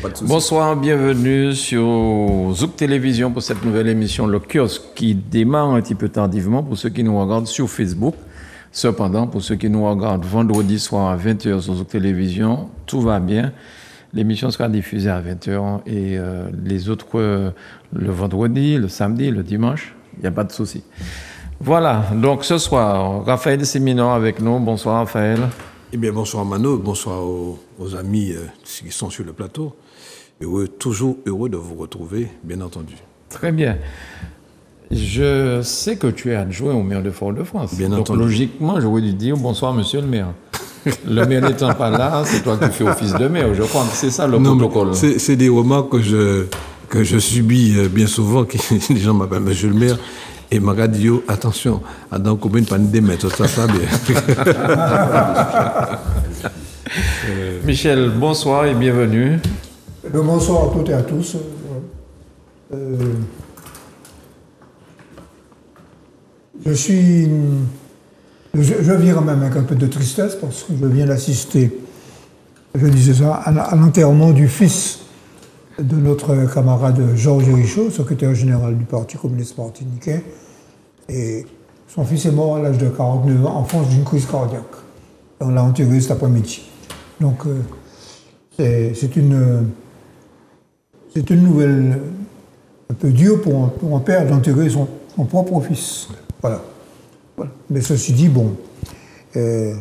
pas de souci. Bonsoir, bienvenue sur Zouk Télévision pour cette nouvelle émission Le Kiosque qui démarre un petit peu tardivement pour ceux qui nous regardent sur Facebook. Cependant, pour ceux qui nous regardent vendredi soir à 20h sur Zouk Télévision, tout va bien. L'émission sera diffusée à 20h et les autres le vendredi, le samedi, le dimanche. Il n'y a pas de souci. Voilà, donc ce soir, Raphaël Séminor avec nous. Bonsoir Raphaël. Eh bien, bonsoir Mano, bonsoir aux amis qui sont sur le plateau. Toujours heureux de vous retrouver, bien entendu. Très bien. Je sais que tu es adjoint au maire de Fort-de-France. Bien donc, entendu. logiquement, j'aurais dû dire bonsoir monsieur le maire. Le maire n'étant pas là, c'est toi qui fais office de maire. Je crois que c'est ça le protocole. C'est des remarques que je subis bien souvent. Les gens m'appellent monsieur le maire. Et ma radio, attention, dans combien de pannes de mettre ça bien. Michel, bonsoir et bienvenue. Bonsoir à toutes et à tous. Je vis quand même avec un peu de tristesse parce que je viens d'assister, je disais ça, à l'enterrement du fils de notre camarade Georges Richaud, secrétaire général du Parti communiste martiniquais. Et son fils est mort à l'âge de 49 ans en France d'une crise cardiaque. On l'a enterré cet après-midi. Donc, c'est une nouvelle un peu dure pour un père d'enterrer son propre fils. Voilà. Mais ceci dit, bon, je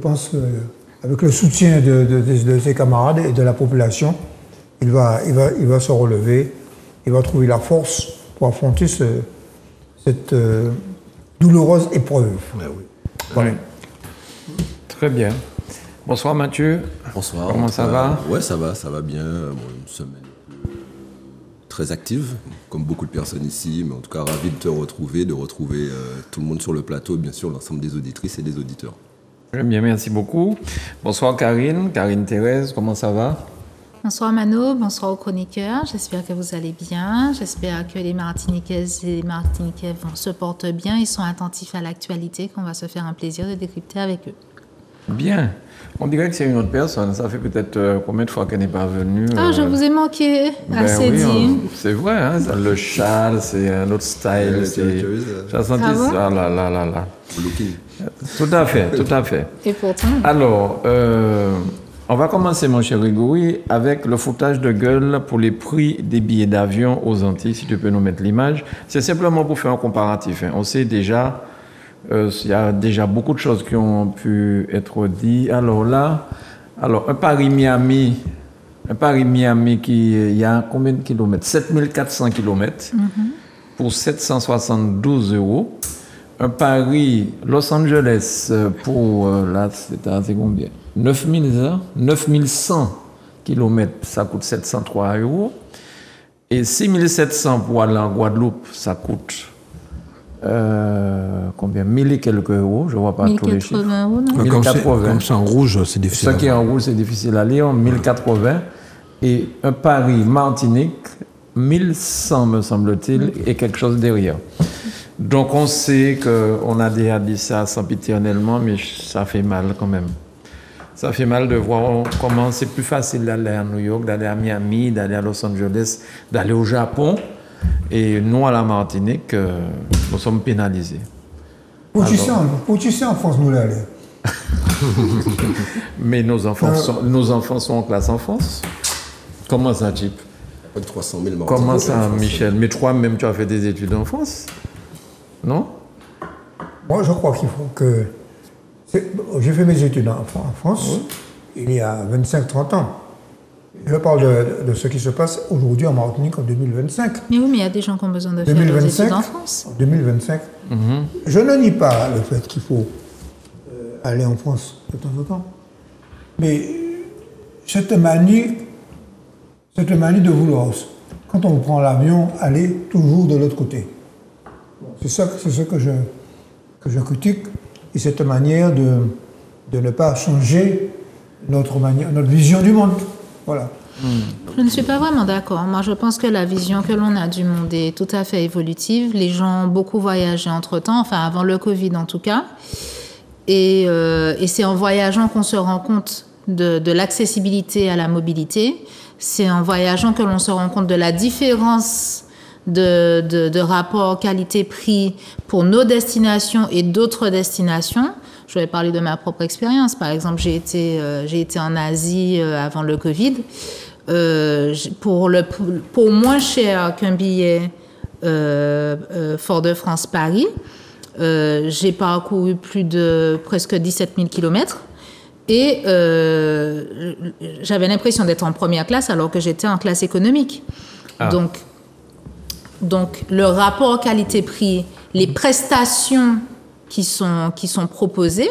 pense qu'avec le soutien de ses camarades et de la population, il va se relever, il va trouver la force pour affronter cette douloureuse épreuve. Ouais, oui. Voilà. Très bien. Bonsoir Mathieu. Bonsoir. Comment ça va? Ouais, ça va bien. Bon, une semaine très active, comme beaucoup de personnes ici, mais en tout cas ravi de te retrouver, tout le monde sur le plateau, et bien sûr l'ensemble des auditrices et des auditeurs. Très bien, merci beaucoup. Bonsoir Karine Thérèse, comment ça va? Bonsoir Mano, bonsoir aux chroniqueurs, j'espère que vous allez bien, j'espère que les Martiniquaises et les Martiniquais se portent bien, ils sont attentifs à l'actualité, qu'on va se faire un plaisir de décrypter avec eux. Bien. On dirait que c'est une autre personne. Ça fait peut-être combien de fois qu'elle n'est pas venue. Je vous ai manqué, assez oui, dit. C'est vrai, hein, le châle, c'est un autre style. J'ai senti ça, là. Tout à fait. Et pourtant. Alors, on va commencer, mon cher Grégory, avec le foutage de gueule pour les prix des billets d'avion aux Antilles, si tu peux nous mettre l'image. C'est simplement pour faire un comparatif. Hein. On sait déjà... il y a déjà beaucoup de choses qui ont pu être dites. Alors là, un Paris-Miami, il y a combien de kilomètres? 7400 kilomètres pour 772 €. Un Paris-Los Angeles pour, là, c'est combien? 9100 kilomètres, ça coûte 703 €. Et 6700 pour aller en Guadeloupe, ça coûte... combien? 1000 et quelques €, je ne vois pas tous les chiffres. 1080 €, non? 1080. Comme c'est en rouge, c'est difficile. Ça qui est en rouge, c'est difficile à lire. 1080. Et un Paris-Martinique, 1100, me semble-t-il, et quelque chose derrière. Donc on sait qu'on a déjà dit ça sempiternellement, mais ça fait mal quand même. Ça fait mal de voir comment c'est plus facile d'aller à New York, d'aller à Miami, d'aller à Los Angeles, d'aller au Japon. Et nous, à la Martinique, nous sommes pénalisés. Pour tu sais en France, nous l'aller. Mais nos enfants sont en classe en France. Comment ça, Chip? Pas de 300 000 Martiniquais. Comment ça, Michel? Mais toi-même, tu as fait des études en France? Non? Moi, je crois qu'il faut que... J'ai fait mes études en France il y a 25-30 ans. Je parle de ce qui se passe aujourd'hui en Martinique en 2025. Mais oui, mais il y a des gens qui ont besoin de faire leurs études en France. En 2025, je ne nie pas le fait qu'il faut aller en France de temps en temps. Mais cette manie de vouloir, quand on prend l'avion, aller toujours de l'autre côté. C'est ce que je critique. Et cette manière de ne pas changer notre vision du monde. Voilà. Je ne suis pas vraiment d'accord. Moi, je pense que la vision que l'on a du monde est tout à fait évolutive. Les gens ont beaucoup voyagé entre-temps, enfin avant le Covid en tout cas. Et c'est en voyageant qu'on se rend compte de l'accessibilité à la mobilité. C'est en voyageant que l'on se rend compte de la différence de rapport qualité-prix pour nos destinations et d'autres destinations. Je vais parler de ma propre expérience. Par exemple, j'ai été en Asie avant le Covid. Pour moins cher qu'un billet Fort-de-France-Paris, j'ai parcouru presque 17 000 kilomètres. Et j'avais l'impression d'être en première classe alors que j'étais en classe économique. Ah. Donc, le rapport qualité-prix, les prestations qui sont proposées,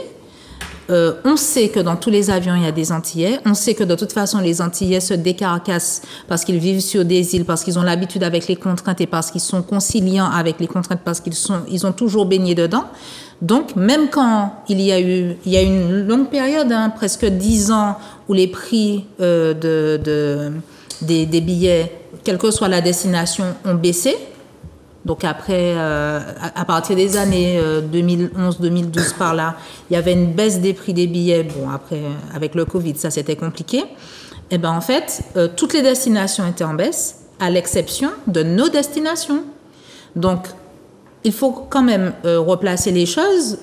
on sait que dans tous les avions, il y a des Antillais. On sait que de toute façon, les Antillais se décarcassent parce qu'ils vivent sur des îles, parce qu'ils ont l'habitude avec les contraintes et parce qu'ils sont conciliants avec les contraintes, parce qu'ils ont toujours baigné dedans. Donc, même quand il y a une longue période, presque 10 ans, où les prix des billets, quelle que soit la destination, ont baissé. Donc après, à partir des années 2011-2012 par là, il y avait une baisse des prix des billets. Bon, après, avec le Covid, ça c'était compliqué. Et ben en fait, toutes les destinations étaient en baisse, à l'exception de nos destinations. Donc, il faut quand même replacer les choses.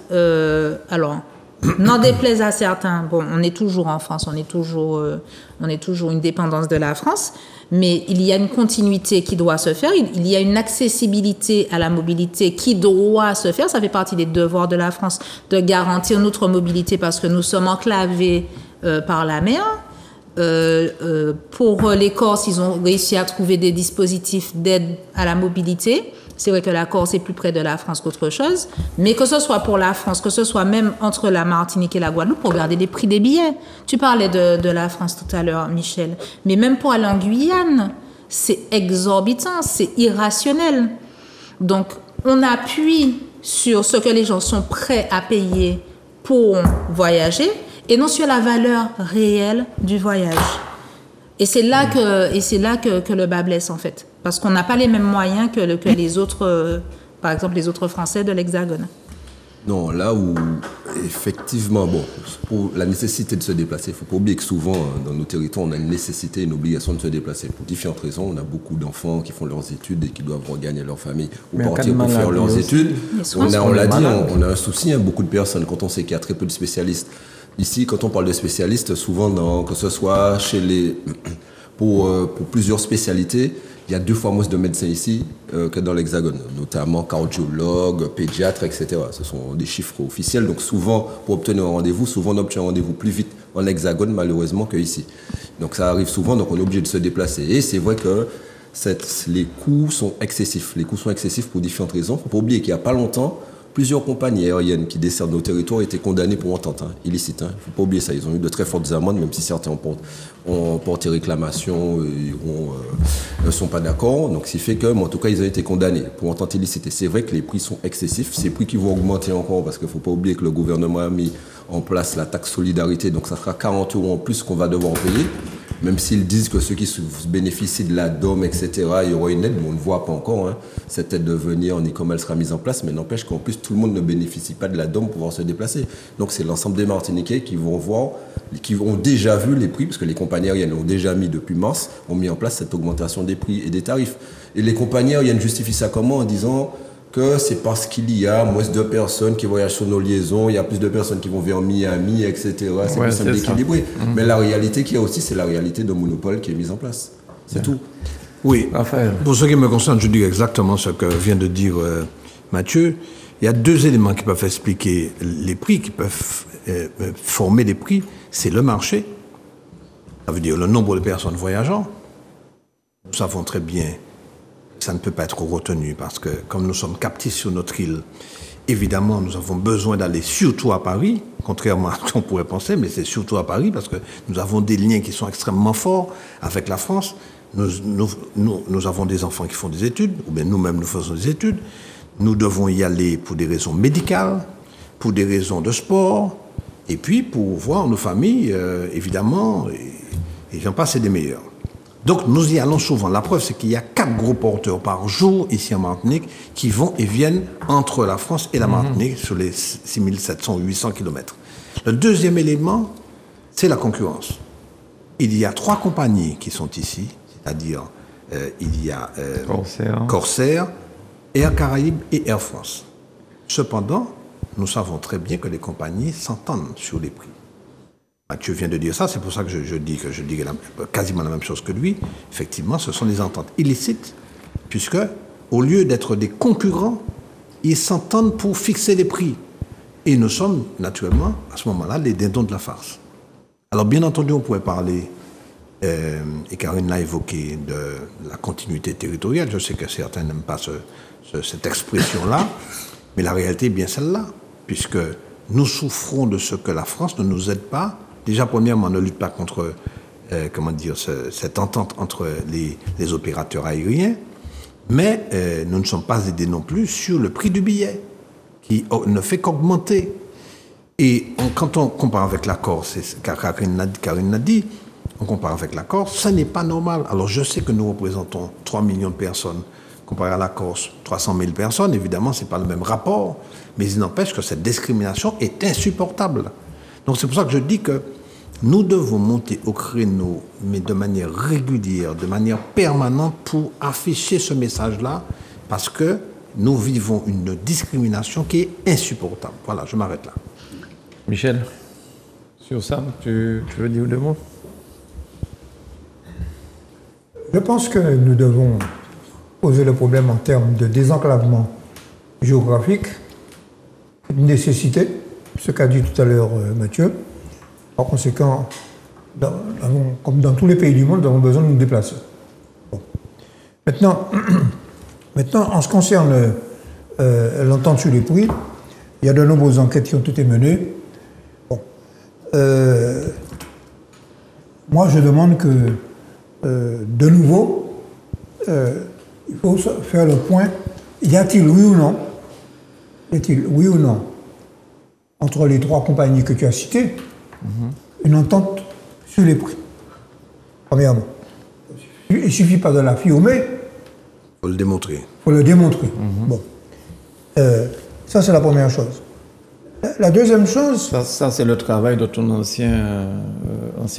Alors, n'en déplaise à certains, bon, on est toujours en France, on est toujours une dépendance de la France, mais il y a une continuité qui doit se faire, il y a une accessibilité à la mobilité qui doit se faire, ça fait partie des devoirs de la France de garantir notre mobilité parce que nous sommes enclavés par la mer. Pour les Corses, ils ont réussi à trouver des dispositifs d'aide à la mobilité. C'est vrai que la Corse est plus près de la France qu'autre chose, mais que ce soit pour la France, que ce soit même entre la Martinique et la Guadeloupe, pour regarder les prix des billets. Tu parlais de la France tout à l'heure, Michel, mais même pour aller en Guyane, c'est exorbitant, c'est irrationnel. Donc, on appuie sur ce que les gens sont prêts à payer pour voyager et non sur la valeur réelle du voyage. Et c'est là que le bas blesse, en fait. Parce qu'on n'a pas les mêmes moyens que les autres, par exemple, les autres Français de l'Hexagone. Non, là où, effectivement, bon, pour la nécessité de se déplacer, il ne faut pas oublier que souvent, dans nos territoires, on a une nécessité, une obligation de se déplacer. Pour différentes raisons, on a beaucoup d'enfants qui font leurs études et qui doivent regagner leur famille ou partir pour faire leurs études. On l'a dit, on a un souci, beaucoup de personnes, quand on sait qu'il y a très peu de spécialistes. Ici, quand on parle de spécialistes, souvent, que ce soit pour plusieurs spécialités, il y a 2 fois moins de médecins ici que dans l'Hexagone, notamment cardiologues, pédiatres, etc. Ce sont des chiffres officiels. Donc souvent, pour obtenir un rendez-vous, on obtient un rendez-vous plus vite en Hexagone, malheureusement, qu'ici. Donc ça arrive souvent, donc on est obligé de se déplacer. Et c'est vrai que les coûts sont excessifs. Les coûts sont excessifs pour différentes raisons. Il ne faut pas oublier qu'il n'y a pas longtemps, plusieurs compagnies aériennes qui desservent nos territoires étaient condamnées pour entente illicite. Il ne faut pas oublier ça. Ils ont eu de très fortes amendes, même si certains ont porté réclamation et ne sont pas d'accord. Donc, ce qui fait que, en tout cas, ils ont été condamnés pour entente illicite. Et c'est vrai que les prix sont excessifs. Ces prix qui vont augmenter encore parce qu'il ne faut pas oublier que le gouvernement a mis en place la taxe solidarité. Donc, ça sera 40 € en plus qu'on va devoir payer. Même s'ils disent que ceux qui bénéficient de la DOM, etc., il y aura une aide, mais on ne voit pas encore cette aide de venir ni comment elle sera mise en place, mais n'empêche qu'en plus, tout le monde ne bénéficie pas de la DOM pour pouvoir se déplacer. Donc, c'est l'ensemble des Martiniquais qui ont déjà vu les prix, parce que les compagnies aériennes ont déjà mis, depuis mars, ont mis en place cette augmentation des prix et des tarifs. Et les compagnies aériennes justifient ça comment? En disant que c'est parce qu'il y a moins de personnes qui voyagent sur nos liaisons, il y a plus de personnes qui vont vers Miami, etc. C'est plus simple d'équilibrer. Mais la réalité qu'il y a aussi, c'est la réalité de monopole qui est mise en place. C'est tout. Oui. Raphaël. Pour ce qui me concerne, je dis exactement ce que vient de dire Mathieu. Il y a 2 éléments qui peuvent expliquer les prix, qui peuvent former les prix. C'est le marché. Ça veut dire le nombre de personnes voyageant. Nous savons très bien ça ne peut pas être retenu parce que comme nous sommes captifs sur notre île, évidemment, nous avons besoin d'aller surtout à Paris, contrairement à ce qu'on pourrait penser, mais c'est surtout à Paris parce que nous avons des liens qui sont extrêmement forts avec la France. Nous avons des enfants qui font des études, ou bien nous-mêmes nous faisons des études. Nous devons y aller pour des raisons médicales, pour des raisons de sport, et puis pour voir nos familles, évidemment, et j'en passe, c'est des meilleurs. Donc nous y allons souvent. La preuve, c'est qu'il y a 4 gros porteurs par jour ici en Martinique qui vont et viennent entre la France et la Martinique sur les 6700 ou 800 km. Le deuxième élément, c'est la concurrence. Il y a 3 compagnies qui sont ici, c'est-à-dire il y a Corsair, Air Caraïbes et Air France. Cependant, nous savons très bien que les compagnies s'entendent sur les prix. Mathieu vient de dire ça, c'est pour ça que je dis quasiment la même chose que lui. Effectivement, ce sont des ententes illicites, puisque, au lieu d'être des concurrents, ils s'entendent pour fixer les prix. Et nous sommes, naturellement, à ce moment-là, les dindons de la farce. Alors, bien entendu, on pourrait parler, et Karine l'a évoqué, de la continuité territoriale. Je sais que certains n'aiment pas cette expression-là, mais la réalité est bien celle-là, puisque nous souffrons de ce que la France ne nous aide pas. Déjà, premièrement, on ne lutte pas contre cette entente entre les opérateurs aériens, mais nous ne sommes pas aidés non plus sur le prix du billet, qui ne fait qu'augmenter. Et quand on compare avec la Corse, Karine l'a dit, on compare avec la Corse, ça n'est pas normal. Alors je sais que nous représentons 3 millions de personnes, comparé à la Corse, 300 000 personnes, évidemment, ce n'est pas le même rapport, mais il n'empêche que cette discrimination est insupportable. Donc c'est pour ça que je dis que nous devons monter au créneau, mais de manière régulière, de manière permanente, pour afficher ce message-là, parce que nous vivons une discrimination qui est insupportable. Voilà, je m'arrête là. Michel, sur ça, tu veux dire 2 mots? Je pense que nous devons poser le problème en termes de désenclavement géographique, une nécessité, ce qu'a dit tout à l'heure Mathieu. Par conséquent, comme dans tous les pays du monde, nous avons besoin de nous déplacer. Bon. Maintenant, en ce qui concerne l'entente sur les prix, il y a de nombreuses enquêtes qui ont été menées. Bon. Moi, je demande que, de nouveau, il faut faire le point. Y a-t-il, oui ou non, entre les 3 compagnies que tu as citées, une entente sur les prix? Premièrement. Il ne suffit pas de l'affirmer. Il faut le démontrer. Il faut le démontrer. Bon. Ça, c'est la première chose. La deuxième chose... Ça c'est le travail de ton ancien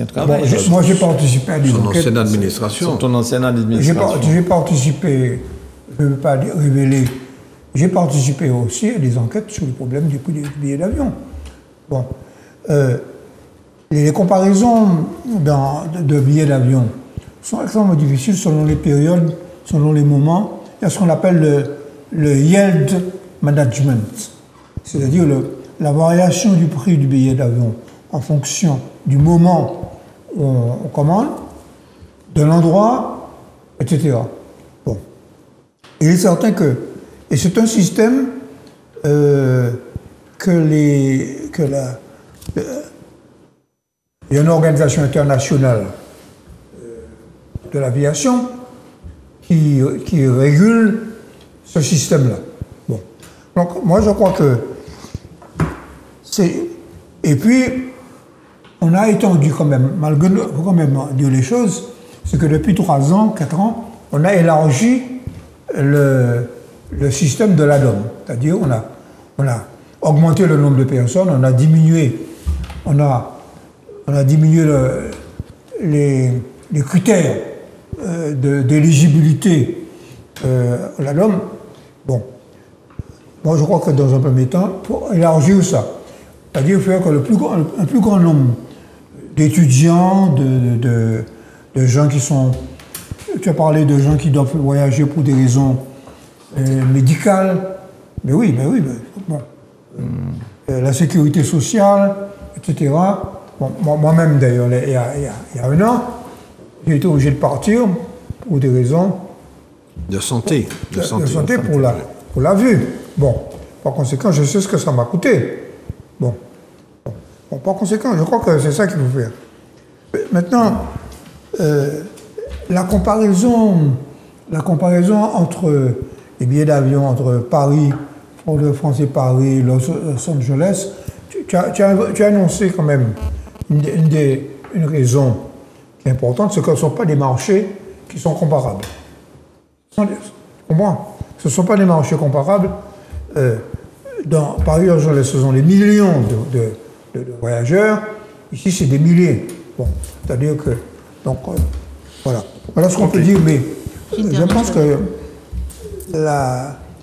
travail. Bon, moi, j'ai participé à des enquêtes. Son ancienne administration. Sur ton ancienne administration. J'ai participé, je ne veux pas révéler, j'ai participé aussi à des enquêtes sur le problème du prix des billets d'avion. Bon. Les comparaisons de billets d'avion sont extrêmement difficiles selon les périodes, selon les moments. Il y a ce qu'on appelle le yield management, c'est-à-dire la variation du prix du billet d'avion en fonction du moment où on commande, de l'endroit, etc. Bon. Il est certain que, et c'est un système il y a une organisation internationale de l'aviation qui régule ce système-là. Bon. Donc, moi, je crois que c'est... Et puis, on a étendu quand même, malgré, il faut quand même dire les choses, c'est que depuis 3 ans, 4 ans, on a élargi le système de l'ADOM. C'est-à-dire, on a augmenté le nombre de personnes, on a diminué les critères d'éligibilité à l'ADOM. Bon, moi je crois que dans un premier temps, pour élargir ça, c'est-à-dire faire que un plus grand nombre d'étudiants, de gens qui sont... Tu as parlé de gens qui doivent voyager pour des raisons médicales. Mais oui. Bon. La sécurité sociale, etc. Bon, moi-même, d'ailleurs, il y a 1 an, j'ai été obligé de partir pour des raisons... De santé. De santé pour la vue. Bon, par conséquent, je sais ce que ça m'a coûté. Bon, par conséquent, je crois que c'est ça qu'il faut faire. Maintenant, la comparaison entre les billets d'avion entre Paris, Fort-de-France et Paris, Los Angeles, tu as annoncé quand même une raison qui est importante, c'est que ce ne sont pas des marchés qui sont comparables. Ce ne sont pas des marchés comparables. Dans Paris, Los Angeles, ce sont des millions de voyageurs, Ici, c'est des milliers. Bon, c'est-à-dire que... Donc, voilà. Voilà ce qu'on peut dire, mais je pense que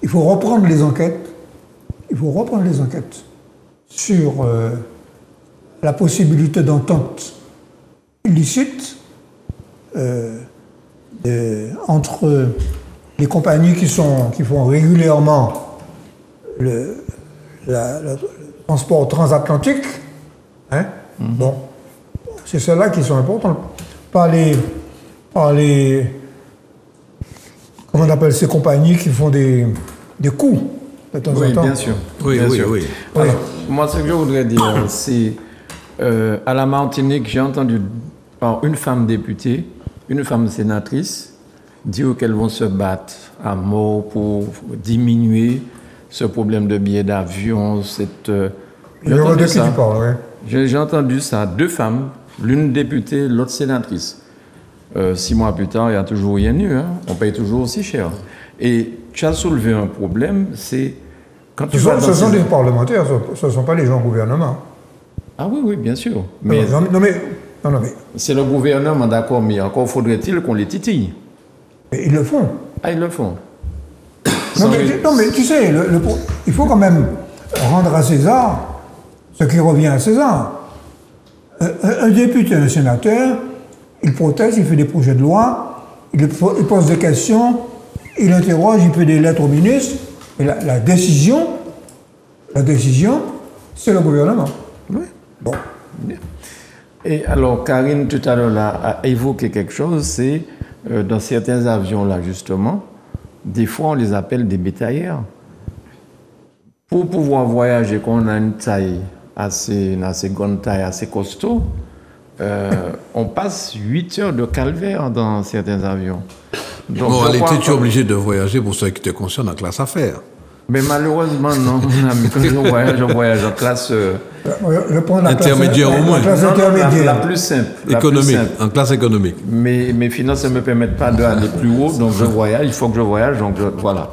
il faut reprendre les enquêtes. Il faut reprendre les enquêtes sur la possibilité d'entente illicite entre les compagnies qui font régulièrement le transport transatlantique. Hein? Bon, c'est celles-là qui sont importantes. Pas les comment on appelle ces compagnies qui font des coups de temps en temps. Bien sûr. Oui. Alors, moi, ce que je voudrais dire, c'est à la Martinique, j'ai entendu par une femme députée, une femme sénatrice, dire qu'elles vont se battre à mort pour diminuer ce problème de billets d'avion. J'ai entendu ça. Tu parles, ouais. J'ai entendu ça, 2 femmes, l'une députée, l'autre sénatrice. 6 mois plus tard, il n'y a toujours rien eu. Hein. On paye toujours aussi cher. Et tu as soulevé un problème, c'est quand tu vas dans ce sont des parlementaires, ce ne sont pas les gens au gouvernement. Ah oui, bien sûr. Mais non, mais c'est le gouvernement, d'accord, mais encore faudrait-il qu'on les titille. Mais ils le font. Ah, ils le font. Non, mais tu sais, il faut quand même rendre à César ce qui revient à César. Un député, un sénateur, il proteste, il fait des projets de loi, il pose des questions, il interroge, il fait des lettres au ministre, et la décision, c'est le gouvernement. Oui. Bon. Bien. Et alors, Karine, tout à l'heure, a évoqué quelque chose, c'est dans certains avions, là, justement, des fois, on les appelle des bétaillères. Pour pouvoir voyager, quand on a une taille une assez grande taille, assez costaud, on passe 8 heures de calvaire dans certains avions. Donc, bon, en réalité, tu es obligé de voyager pour ce qui te concerne en classe affaires. Mais malheureusement, non, mon ami. Quand je voyage en classe... intermédiaire au moins. La plus simple. Économique, en classe économique. Mais mes finances ne me permettent pas d'aller plus haut, donc je voyage, il faut que je voyage, donc voilà.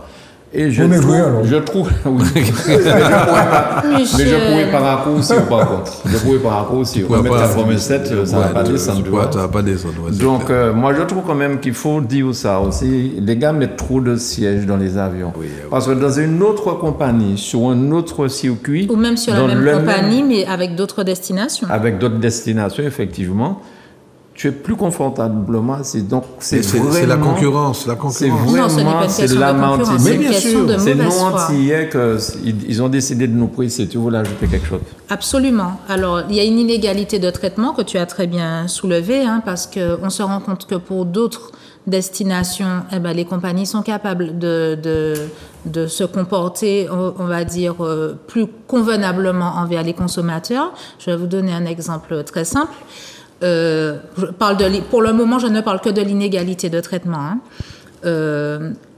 Et je trouve... Oui. Mais je pouvais par raccourci ou par contre. Je pouvais par raccourci. On va mettre 87, ça ne va pas descendre. Ça va pas descendre. Donc, moi, je trouve quand même qu'il faut dire ça aussi. Les gars mettent trop de sièges dans les avions. Oui. Parce que dans une autre compagnie, sur un autre circuit... Ou même sur la même compagnie, mais avec d'autres destinations. Avec d'autres destinations, effectivement. Tu es plus confortablement assis. Donc, c'est la concurrence. C'est vraiment, c'est la Martinique. C'est une question de c'est mauvaise foi. Antillais qu'ils ont décidé de nous priver. Tu voulais ajouter quelque chose? Absolument. Alors, il y a une inégalité de traitement que tu as très bien soulevée, hein, parce qu'on se rend compte que pour d'autres destinations, les compagnies sont capables de se comporter, on va dire, plus convenablement envers les consommateurs. Je vais vous donner un exemple très simple. Pour le moment, je ne parle que de l'inégalité de traitement. Hein.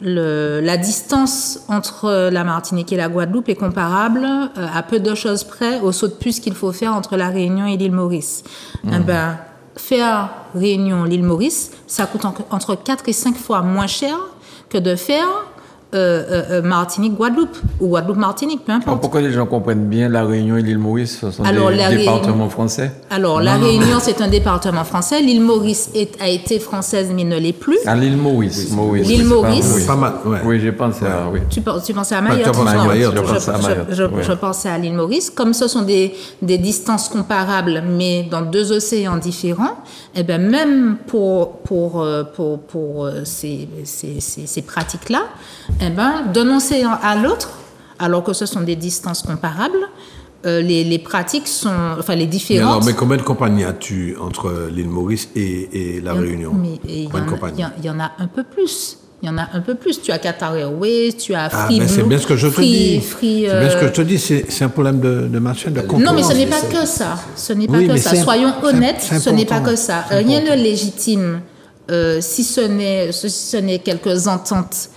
La distance entre la Martinique et la Guadeloupe est comparable à peu de choses près au saut de puce qu'il faut faire entre la Réunion et l'île Maurice. Faire Réunion, l'île Maurice, ça coûte entre 4 et 5 fois moins cher que de faire Martinique-Guadeloupe ou Guadeloupe-Martinique, peu importe. Pourquoi les gens comprennent bien la Réunion et l'île Maurice, ce sont des départements français? Alors, la Réunion, c'est un département français. L'île Maurice a été française, mais ne l'est plus. Ah, l'île Maurice. L'île Maurice. Pas mal, ouais. Oui, j'ai pensé à... Oui. Tu pensais à Mayotte? Je pensais à l'île Maurice. Comme ce sont des distances comparables, mais dans 2 océans différents, eh ben, même pour ces pratiques-là, eh ben, d'un océan à l'autre, alors que ce sont des distances comparables, les pratiques sont, les différentes. Mais combien de compagnies as-tu entre l'île Maurice et la Réunion? Il y en a un peu plus. Tu as Qatar Airways, tu as Free Blue. C'est bien ce que je te dis. C'est bien ce que je te dis. C'est un problème de marché, de concurrence. Non, mais ce n'est pas que ça. Soyons honnêtes, ce n'est pas que ça. Rien ne légitime, si ce n'est quelques ententes.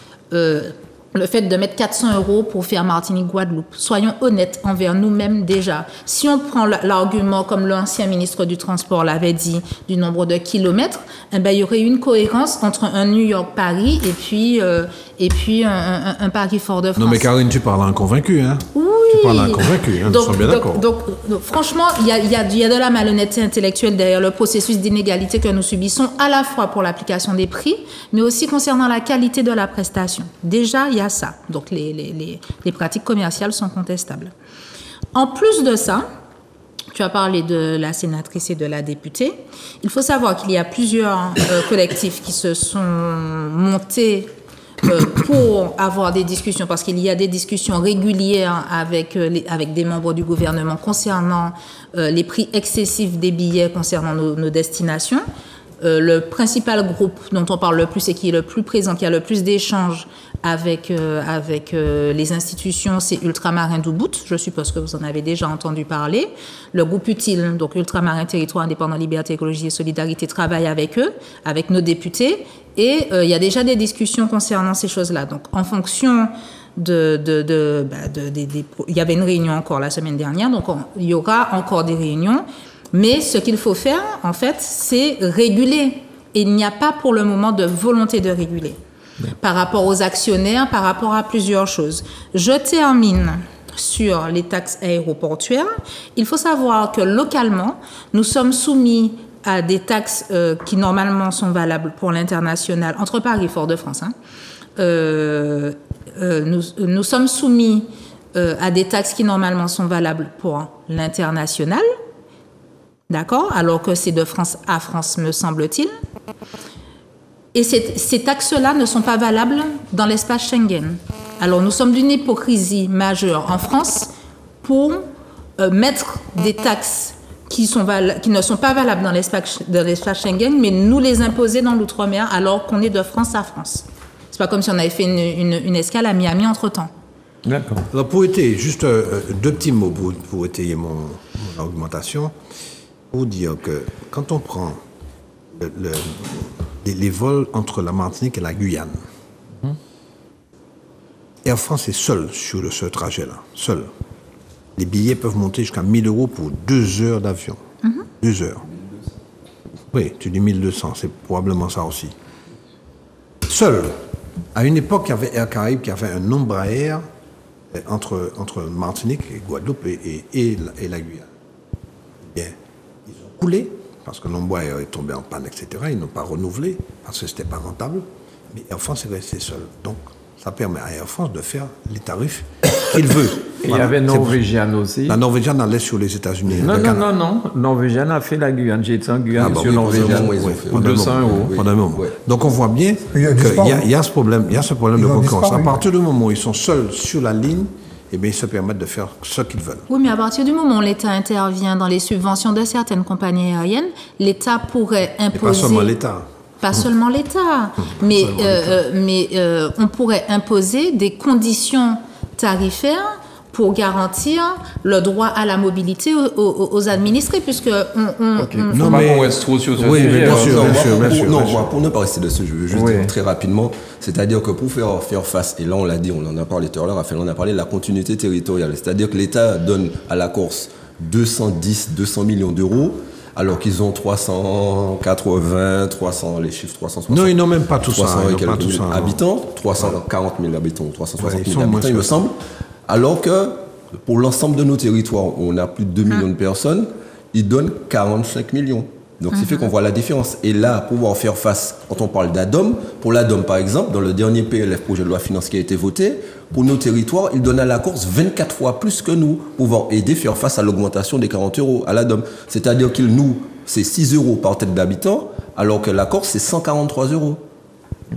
Le fait de mettre 400 € pour faire Martinique-Guadeloupe. Soyons honnêtes envers nous-mêmes déjà. Si on prend l'argument, comme l'ancien ministre du Transport l'avait dit, du nombre de kilomètres, il y aurait une cohérence entre un New York-Paris et puis un Paris-Fort-de-France. Non mais Karine, tu parles à un convaincu, hein? Oui, Tu parles d'un convaincu, nous sommes bien d'accord. Donc, franchement, il y a de la malhonnêteté intellectuelle derrière le processus d'inégalité que nous subissons, à la fois pour l'application des prix, mais aussi concernant la qualité de la prestation. Déjà, il y a ça. Donc, les pratiques commerciales sont contestables. En plus de ça, tu as parlé de la sénatrice et de la députée. Il faut savoir qu'il y a plusieurs collectifs qui se sont montés pour avoir des discussions, parce qu'il y a des discussions régulières avec des membres du gouvernement concernant les prix excessifs des billets concernant nos destinations. Le principal groupe dont on parle le plus et qui est le plus présent, qui a le plus d'échanges avec les institutions, c'est Ultramarins d'Ubud. Je suppose que vous en avez déjà entendu parler. Le groupe utile, donc Ultramarins Territoire Indépendant, Liberté, Écologie et Solidarité, travaille avec eux, avec nos députés. Et il y a déjà des discussions concernant ces choses-là. Donc, en fonction il y avait une réunion encore la semaine dernière, donc il y aura encore des réunions. Mais ce qu'il faut faire, en fait, c'est réguler. Et il n'y a pas pour le moment de volonté de réguler. Par rapport aux actionnaires, par rapport à plusieurs choses. Je termine sur les taxes aéroportuaires. Il faut savoir que localement, nous sommes soumis à des taxes qui normalement sont valables pour l'international, entre Paris et Fort-de-France. Nous sommes soumis à des taxes qui normalement sont valables pour l'international, d'accord, alors que c'est de France à France, me semble-t-il. Et ces taxes-là ne sont pas valables dans l'espace Schengen. Alors nous sommes d'une hypocrisie majeure en France pour mettre des taxes qui ne sont pas valables dans l'espace Schengen, mais nous les imposer dans l'outre-mer alors qu'on est de France à France. C'est pas comme si on avait fait une escale à Miami entre-temps. D'accord. Alors pour étayer, juste deux petits mots pour étayer mon argumentation, pour dire que quand on prend les vols entre la Martinique et la Guyane, Air France est seul sur ce trajet-là, seul. Les billets peuvent monter jusqu'à 1 000 € pour 2 heures d'avion. 2 heures. Oui, tu dis 1200, c'est probablement ça aussi. Seul. À une époque, il y avait Air Caraïbes qui avait un Embraer entre Martinique et Guadeloupe et la Guyane. Bien, ils ont coulé parce que l'Embraer est tombé en panne, etc. Ils n'ont pas renouvelé parce que c'était pas rentable. Mais Air France est resté seul. Donc, ça permet à Air France de faire les tarifs qu'il veut. Et voilà. Il y avait Norvégienne aussi. La Norvégienne allait sur les États-Unis. Non. Norvégienne a fait la Guyane. J'ai été en Guyane sur Norvégienne pour 200 €. Pendant un moment. Donc on voit bien qu'il y a ce problème, de concurrence. À partir du moment où ils sont seuls sur la ligne, eh bien, ils se permettent de faire ce qu'ils veulent. Oui, mais à partir du moment où l'État intervient dans les subventions de certaines compagnies aériennes, l'État pourrait imposer... Et pas seulement l'État. Pas seulement l'État, mais on pourrait imposer des conditions tarifaires pour garantir le droit à la mobilité aux administrés, puisque Non, mais on reste trop sur ce sujet. Oui, bien sûr. Moi, pour ne pas rester dessus, je veux juste dire très rapidement, c'est-à-dire que pour faire face, et là on l'a dit, on en a parlé tout à l'heure, Raphaël en a parlé, de la continuité territoriale, c'est-à-dire que l'État donne à la Corse 200 millions d'euros, alors qu'ils ont 380, 300, les chiffres 360. Non, ils n'ont même pas tout ça. Habitants, 340 000 habitants, 360 000 habitants, il me semble. Alors que pour l'ensemble de nos territoires, où on a plus de 2 millions de personnes, ils donnent 45 millions. Donc, c'est fait qu'on voit la différence. Et là, pouvoir faire face, quand on parle d'ADOM, pour l'ADOM, par exemple, dans le dernier PLF, projet de loi finance qui a été voté, pour nos territoires, ils donnent à la Corse 24 fois plus que nous, pouvoir aider, faire face à l'augmentation des 40 € à l'ADOM. C'est-à-dire qu'il nous, c'est 6 € par tête d'habitant, alors que la Corse, c'est 143 €.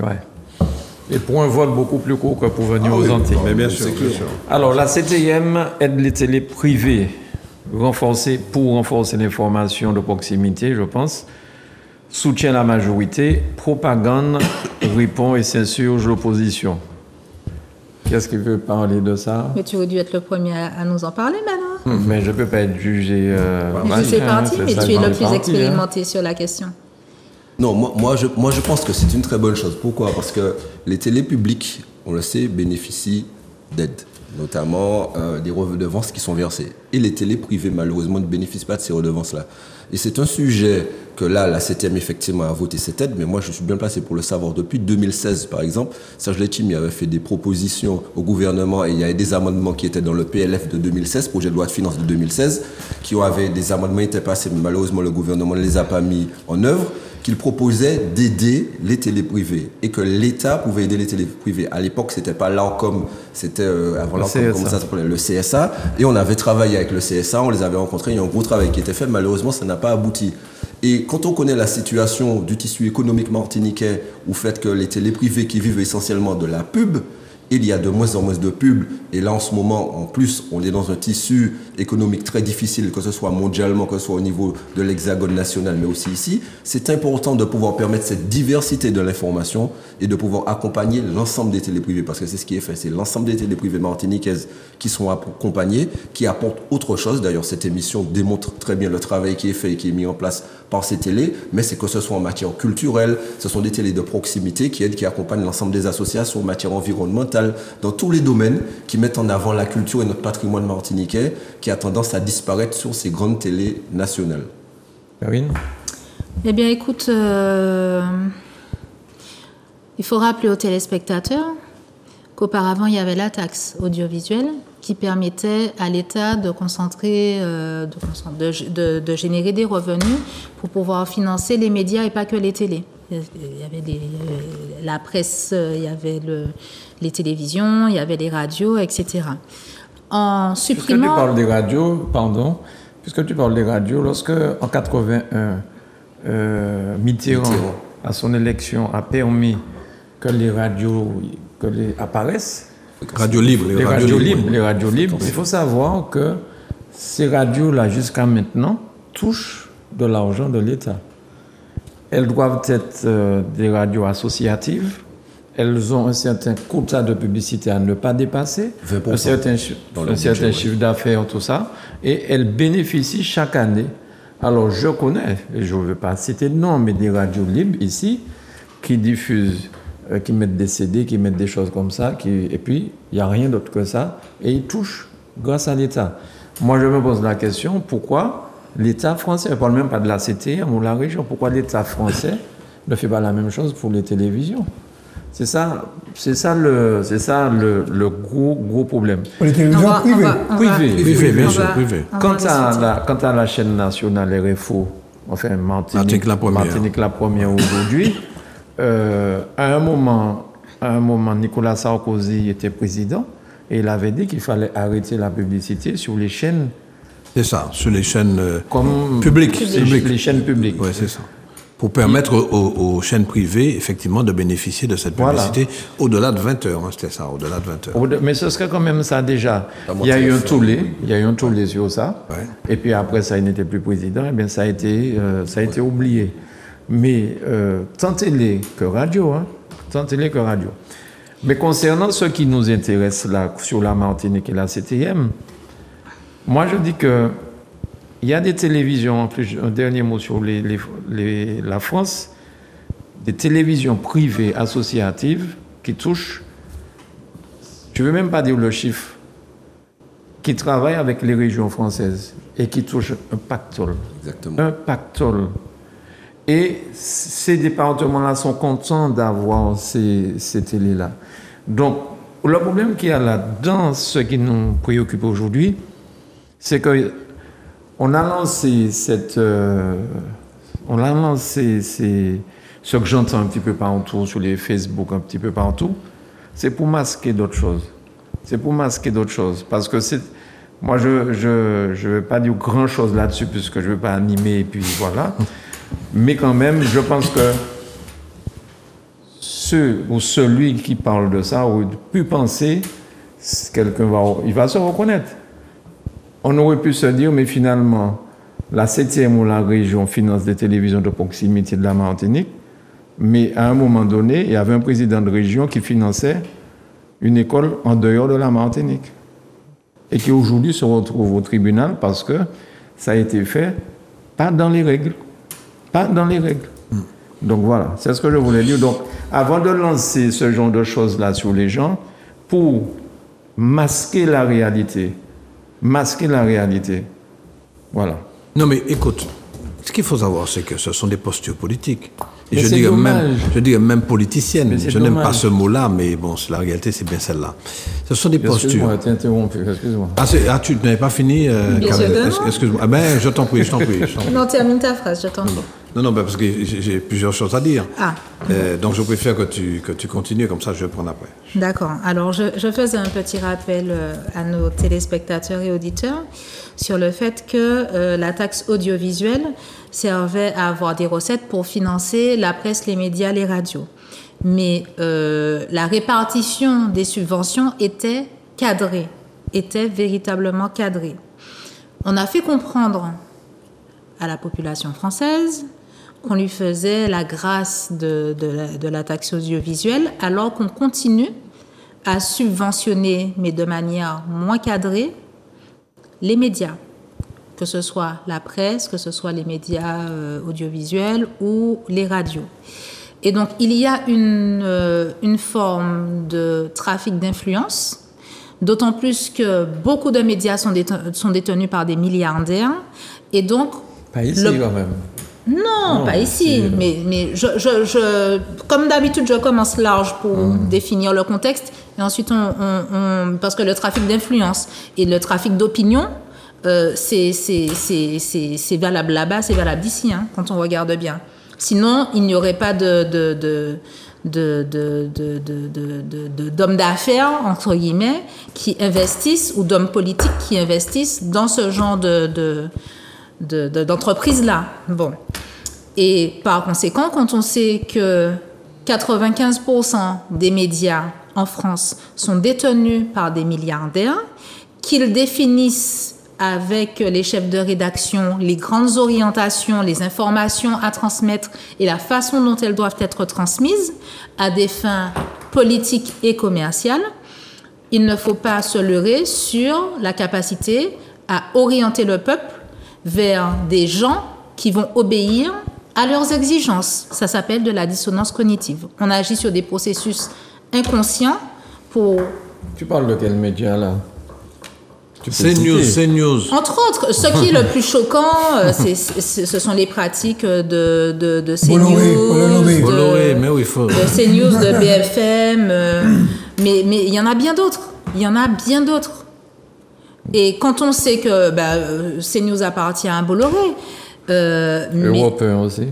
Ouais. Et pour un vol beaucoup plus court que pour venir aux Antilles. Mais bien sûr. Alors, la CTM aide les télés privées pour renforcer l'information de proximité, je pense, soutient la majorité, propagande, répond et s'insurge l'opposition. Qu'est-ce qui veut parler de ça? Mais tu aurais dû être le premier à nous en parler maintenant. Mais je ne peux pas être jugé. Mais tu fais partie, mais tu es le plus expérimenté sur la question. Non, moi je pense que c'est une très bonne chose. Pourquoi? Parce que les télés publiques, on le sait, bénéficient d'aide. notamment des redevances qui sont versées. Et les télés privées, malheureusement, ne bénéficient pas de ces redevances-là. Et c'est un sujet que là, la 7e, effectivement, a voté cette aide, mais moi, je suis bien placé pour le savoir. Depuis 2016, par exemple, Serge Letchimy avait fait des propositions au gouvernement et il y avait des amendements qui étaient dans le PLF de 2016, projet de loi de finances de 2016, qui avaient des amendements qui étaient passés, mais malheureusement, le gouvernement ne les a pas mis en œuvre, qu'il proposait d'aider les télés privées et que l'État pouvait aider les télés privées. À l'époque, c'était pas l'ANCOM, c'était avant l'ANCOM, comment ça s'appelait, le CSA. Et on avait travaillé avec le CSA, on les avait rencontrés, il y a un gros travail qui était fait. Malheureusement, ça n'a pas abouti. Et quand on connaît la situation du tissu économique martiniquais, au fait que les télés privées qui vivent essentiellement de la pub, il y a de moins en moins de pubs. Et là, en ce moment, en plus, on est dans un tissu économique très difficile, que ce soit mondialement, que ce soit au niveau de l'hexagone national, mais aussi ici. C'est important de pouvoir permettre cette diversité de l'information et de pouvoir accompagner l'ensemble des télés privées, parce que c'est ce qui est fait. C'est l'ensemble des télés privées martiniquaises qui sont accompagnées, qui apportent autre chose. D'ailleurs, cette émission démontre très bien le travail qui est fait et qui est mis en place par ces télés, mais c'est que ce soit en matière culturelle, ce sont des télés de proximité qui aident, qui accompagnent l'ensemble des associations en matière environnementale, dans tous les domaines qui mettent en avant la culture et notre patrimoine martiniquais qui a tendance à disparaître sur ces grandes télés nationales. Karine ? Eh bien, écoute, il faut rappeler aux téléspectateurs qu'auparavant, il y avait la taxe audiovisuelle qui permettait à l'État de concentrer, de générer des revenus pour pouvoir financer les médias et pas que les télés. Il y avait la presse, il y avait les télévisions, il y avait les radios, etc. En supprimant... Puisque tu parles des radios, pardon, puisque tu parles des radios, lorsque en 81, Mitterrand, à son élection, a permis que les radios apparaissent, Radio libre, les radios libres, il faut savoir que ces radios-là, jusqu'à maintenant, touchent de l'argent de l'État. Elles doivent être des radios associatives. Elles ont un certain quota de publicité à ne pas dépasser, un certain chiffre d'affaires, tout ça. Et elles bénéficient chaque année. Alors, je connais, et je ne veux pas citer de nom, mais des radios libres ici qui diffusent, qui mettent des CD, qui mettent des choses comme ça, et puis il n'y a rien d'autre que ça, et ils touchent grâce à l'État. Moi, je me pose la question, pourquoi l'État français, je ne parle même pas de la CTM ou la région, pourquoi l'État français ne fait pas la même chose pour les télévisions? C'est ça le gros problème. Pour les télévisions privées. Bien sûr, privé. Quant à la chaîne nationale RFO, enfin Martinique la première aujourd'hui, à un moment, Nicolas Sarkozy était président et il avait dit qu'il fallait arrêter la publicité sur les chaînes. C'est ça, sur les chaînes publiques. Les chaînes publiques. Oui, c'est ça. Pour permettre aux chaînes privées, effectivement, de bénéficier de cette publicité au-delà de 20 heures. Hein, c'était ça, au-delà de 20 heures. Mais ce serait quand même ça déjà. Il y a eu un tollé sur ça. Ouais. Et puis après, ça, il n'était plus président. Et bien, ça a été oublié. Mais tant télé que radio, Mais concernant ce qui nous intéresse là, sur la Martinique et la CTM, moi, je dis que il y a des télévisions, en plus, un dernier mot sur la France, des télévisions privées associatives qui touchent, je ne veux même pas dire le chiffre, qui travaillent avec les régions françaises et qui touchent un pactole. Exactement. Un pactole. Et ces départements-là sont contents d'avoir ces télés-là. Donc, le problème qu'il y a là-dedans, ce qui nous préoccupe aujourd'hui, c'est que on a lancé ce que j'entends un petit peu partout sur les Facebook, un petit peu partout, c'est pour masquer d'autres choses. Parce que moi, je vais pas dire grand-chose là-dessus puisque je veux pas animer et puis voilà. Mais quand même, je pense que celui qui parle de ça aurait pu penser, il va se reconnaître. On aurait pu se dire, mais finalement, la 7e ou la région finance des télévisions de proximité de la Martinique, mais à un moment donné, il y avait un président de région qui finançait une école en dehors de la Martinique et qui aujourd'hui se retrouve au tribunal parce que ça a été fait pas dans les règles. Donc voilà, c'est ce que je voulais dire. Donc, avant de lancer ce genre de choses-là sur les gens, pour masquer la réalité. Masquer la réalité. Voilà. Non, mais écoute, ce qu'il faut savoir, c'est que ce sont des postures politiques. Et Mais je c'est dirais même politiciennes. Mais c'est Je n'aime pas dommage. ce mot-là, mais bon, la réalité, c'est bien celle-là. Ce sont des postures. Excuse-moi, t'es interrompu, excuse-moi. Tu n'avais pas fini Bien sûr que non. Excuse-moi. Ah ben, je t'en prie. Non, termine ta phrase, je t'en prie. Non, parce que j'ai plusieurs choses à dire. Ah. Donc, je préfère que tu continues, comme ça, je vais prendre après. D'accord. Alors, je faisais un petit rappel à nos téléspectateurs et auditeurs sur le fait que la taxe audiovisuelle servait à avoir des recettes pour financer la presse, les médias, les radios. Mais la répartition des subventions était cadrée, était véritablement cadrée. On a fait comprendre à la population française qu'on lui faisait la grâce de la taxe audiovisuelle, alors qu'on continue à subventionner, mais de manière moins cadrée, les médias, que ce soit la presse, que ce soit les médias audiovisuels ou les radios. Et donc, il y a une forme de trafic d'influence, d'autant plus que beaucoup de médias sont détenus par des milliardaires, et donc... Pas ici, quand même. Non, pas ici. Mais comme d'habitude, je commence large pour définir le contexte. Et ensuite, parce que le trafic d'influence et le trafic d'opinion, c'est valable là-bas, c'est valable ici, hein, quand on regarde bien. Sinon, il n'y aurait pas d'hommes d'affaires, entre guillemets, qui investissent, ou d'hommes politiques qui investissent dans ce genre d'entreprise-là. Bon. Et par conséquent, quand on sait que 95% des médias en France sont détenus par des milliardaires, qu'ils définissent avec les chefs de rédaction les grandes orientations, les informations à transmettre et la façon dont elles doivent être transmises à des fins politiques et commerciales, il ne faut pas se leurrer sur la capacité à orienter le peuple vers des gens qui vont obéir à leurs exigences. Ça s'appelle de la dissonance cognitive. On agit sur des processus inconscients pour... Tu parles de quel média, là? CNews. Entre autres, ce qui est le plus choquant, ce sont les pratiques de Bolloré, mais oui, faut... de CNews, de BFM, mais il y en a bien d'autres. Il y en a bien d'autres. Et quand on sait que CNews appartient à Bolloré, Européen aussi.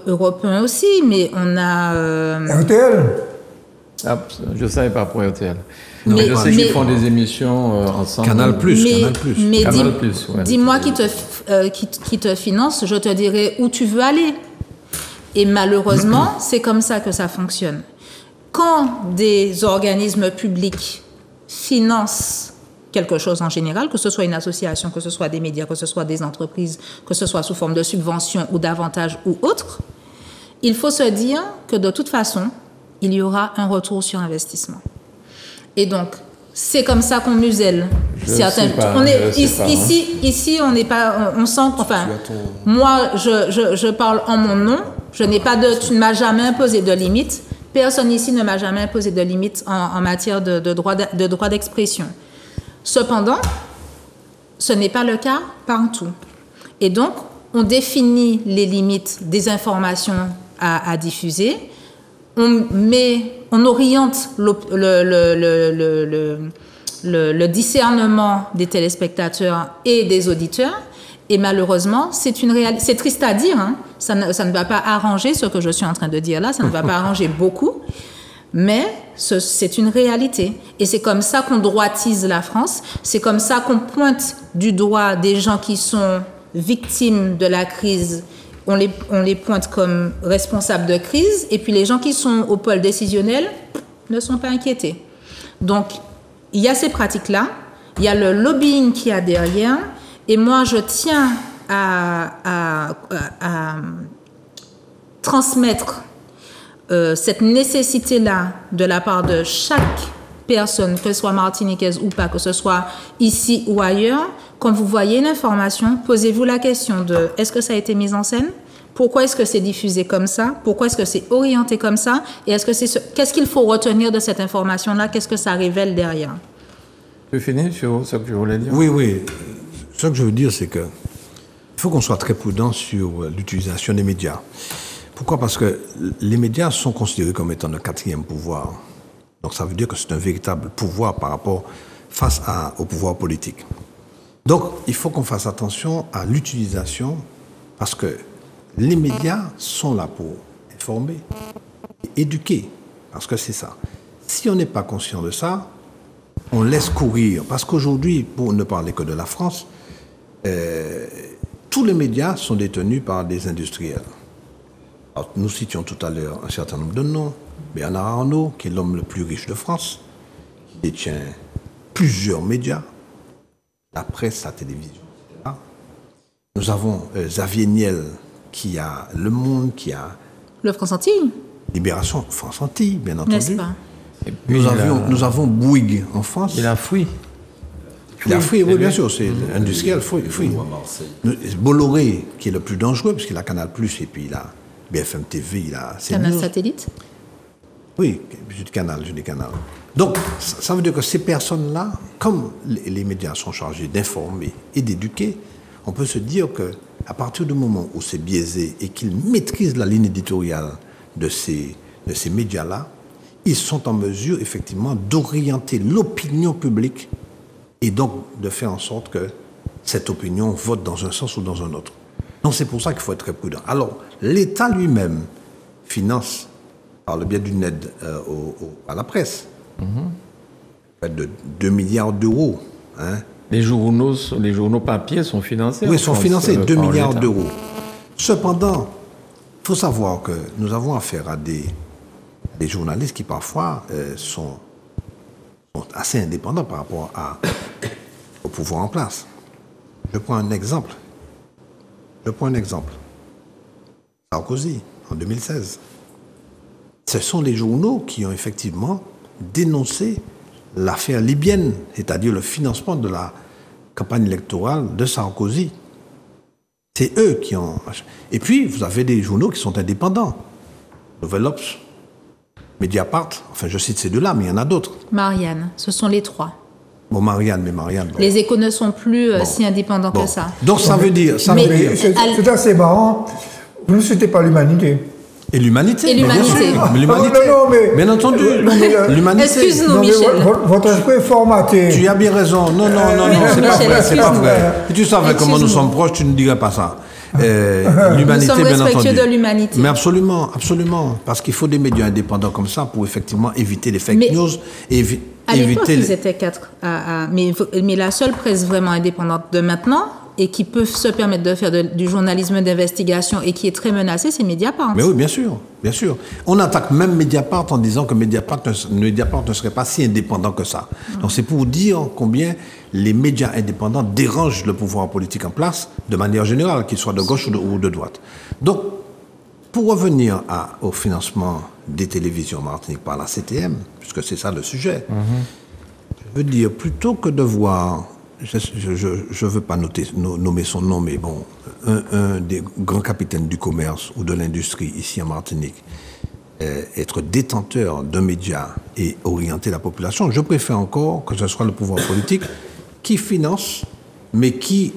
Européen aussi, mais on a... RTL. Ah, je ne savais pas pour RTL. Mais je sais qu'ils font des émissions ensemble. Canal+. Mais Canal+, ouais. Dis-moi qui te finance, je te dirai où tu veux aller. Et malheureusement, c'est comme ça que ça fonctionne. Quand des organismes publics financent quelque chose en général, que ce soit une association, que ce soit des médias, que ce soit des entreprises, que ce soit sous forme de subventions ou d'avantages ou autres, il faut se dire que de toute façon, il y aura un retour sur investissement. Et donc, c'est comme ça qu'on muselle. Ici, on n'est pas, on sent, enfin, moi, je parle en mon nom. Tu ne m'as jamais imposé de limite. Personne ici ne m'a jamais imposé de limite en matière de droit d'expression. Cependant, ce n'est pas le cas partout. Et donc, on définit les limites des informations à diffuser. On oriente le discernement des téléspectateurs et des auditeurs. Et malheureusement, c'est triste à dire, hein, ça ne va pas arranger ce que je suis en train de dire là, ça ne va pas arranger beaucoup, mais c'est une réalité. Et c'est comme ça qu'on droitise la France, c'est comme ça qu'on pointe du doigt des gens qui sont victimes de la crise. On les pointe comme responsables de crise, et puis les gens qui sont au pôle décisionnel ne sont pas inquiétés. Donc, il y a ces pratiques-là, il y a le lobbying qu'il y a derrière, et moi, je tiens à transmettre cette nécessité-là de la part de chaque personne, que ce soit martiniquaise ou pas, que ce soit ici ou ailleurs. Quand vous voyez une information, posez-vous la question de est-ce que ça a été mis en scène? Pourquoi est-ce que c'est diffusé comme ça? Pourquoi est-ce que c'est orienté comme ça? Et qu'est-ce qu'il faut retenir de cette information-là? Qu'est-ce que ça révèle derrière? Tu finis sur ce que tu voulais dire? Oui. Ce que je veux dire, c'est que il faut qu'on soit très prudent sur l'utilisation des médias. Pourquoi? Parce que les médias sont considérés comme étant le quatrième pouvoir. Donc ça veut dire que c'est un véritable pouvoir par rapport au pouvoir politique. Donc il faut qu'on fasse attention à l'utilisation parce que les médias sont là pour informer et éduquer. Parce que c'est ça. Si on n'est pas conscient de ça, on laisse courir. Parce qu'aujourd'hui, pour ne parler que de la France, tous les médias sont détenus par des industriels. Alors, nous citions tout à l'heure un certain nombre de noms. Bernard Arnault, qui est l'homme le plus riche de France, qui détient plusieurs médias, la presse, la télévision, etc. Nous avons Xavier Niel, qui a Le Monde, qui a... Le France-Antilles. Libération, France-Antilles, bien entendu. N'est-ce pas? Nous avons Bouygues en France. Il a fui. Il a fui, oui, bien sûr, c'est industriel, fui. Bolloré, qui est le plus dangereux, parce qu'il a Canal+, et puis il a BFM TV, il a... Canal Satellite. Oui, j'ai des canals. Donc, ça veut dire que ces personnes-là, comme les médias sont chargés d'informer et d'éduquer, on peut se dire qu'à partir du moment où c'est biaisé et qu'ils maîtrisent la ligne éditoriale de ces médias-là, ils sont en mesure, effectivement, d'orienter l'opinion publique et donc de faire en sorte que cette opinion vote dans un sens ou dans un autre. Donc c'est pour ça qu'il faut être très prudent. Alors, l'État lui-même finance, par le biais d'une aide à la presse, près de 2 milliards d'euros. Hein. Les journaux papier sont financés. Oui, sont financés, 2 milliards d'euros. Cependant, il faut savoir que nous avons affaire à des journalistes qui parfois sont assez indépendants par rapport au pouvoir en place. Je prends un exemple. Sarkozy, en 2016. Ce sont les journaux qui ont effectivement dénoncé l'affaire libyenne, c'est-à-dire le financement de la campagne électorale de Sarkozy. C'est eux qui ont... Et puis, vous avez des journaux qui sont indépendants. Nouvel Obs, Mediapart, enfin je cite ces deux-là, mais il y en a d'autres. Marianne, ce sont les trois. Bon, Marianne. Bon. Les Échos ne sont plus si indépendants que ça. Donc ça veut dire... C'est assez marrant. Vous ne citez pas l'humanité. Et l'humanité. Bien entendu. L'humanité. Excuse-nous, Michel. Votre esprit est formaté. Tu as bien raison. Non, c'est pas vrai. Si tu savais comment nous sommes proches, tu ne dirais pas ça. L'humanité, nous sommes bien entendu. respectueux de l'humanité. Mais absolument. Parce qu'il faut des médias indépendants comme ça pour effectivement éviter les fake news et éviter... À l'époque, ils étaient 4. Mais la seule presse vraiment indépendante de maintenant et qui peut se permettre de faire du journalisme d'investigation et qui est très menacée, c'est Mediapart. Mais oui, bien sûr. On attaque même Mediapart en disant que Mediapart ne serait pas si indépendant que ça. Donc c'est pour dire combien les médias indépendants dérangent le pouvoir politique en place de manière générale, qu'il soit de gauche ou de droite. Donc, pour revenir au financement des télévisions en Martinique par la CTM, puisque c'est ça le sujet, je veux dire, plutôt que de voir... Je ne veux pas nommer son nom, mais bon, un des grands capitaines du commerce ou de l'industrie ici en Martinique, être détenteur d'un média et orienter la population, je préfère encore que ce soit le pouvoir politique qui finance, mais qui,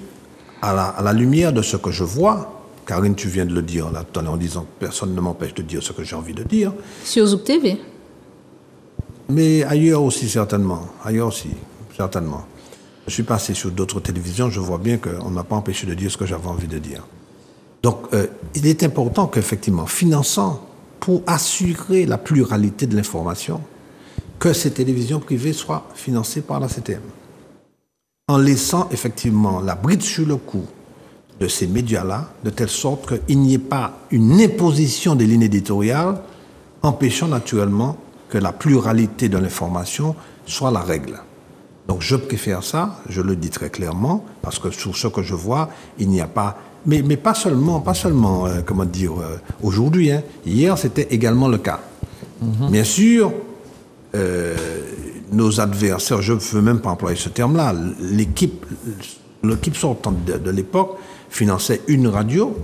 à la lumière de ce que je vois, Karine, tu viens de le dire là tout à l'heure en disant que personne ne m'empêche de dire ce que j'ai envie de dire. Sur Zouk TV. Mais ailleurs aussi, certainement. Je suis passé sur d'autres télévisions, je vois bien qu'on ne m'a pas empêché de dire ce que j'avais envie de dire. Donc, il est important qu'effectivement, finançant pour assurer la pluralité de l'information, que ces télévisions privées soient financées par la CTM. En laissant effectivement la bride sur le cou de ces médias-là, de telle sorte qu'il n'y ait pas une imposition des lignes éditoriales, empêchant naturellement que la pluralité de l'information soit la règle. Donc je préfère ça, je le dis très clairement, parce que sur ce que je vois, il n'y a pas... Mais pas seulement aujourd'hui. Hein. Hier, c'était également le cas. Bien sûr, nos adversaires, je ne veux même pas employer ce terme-là, l'équipe sortante de l'époque finançait une radio.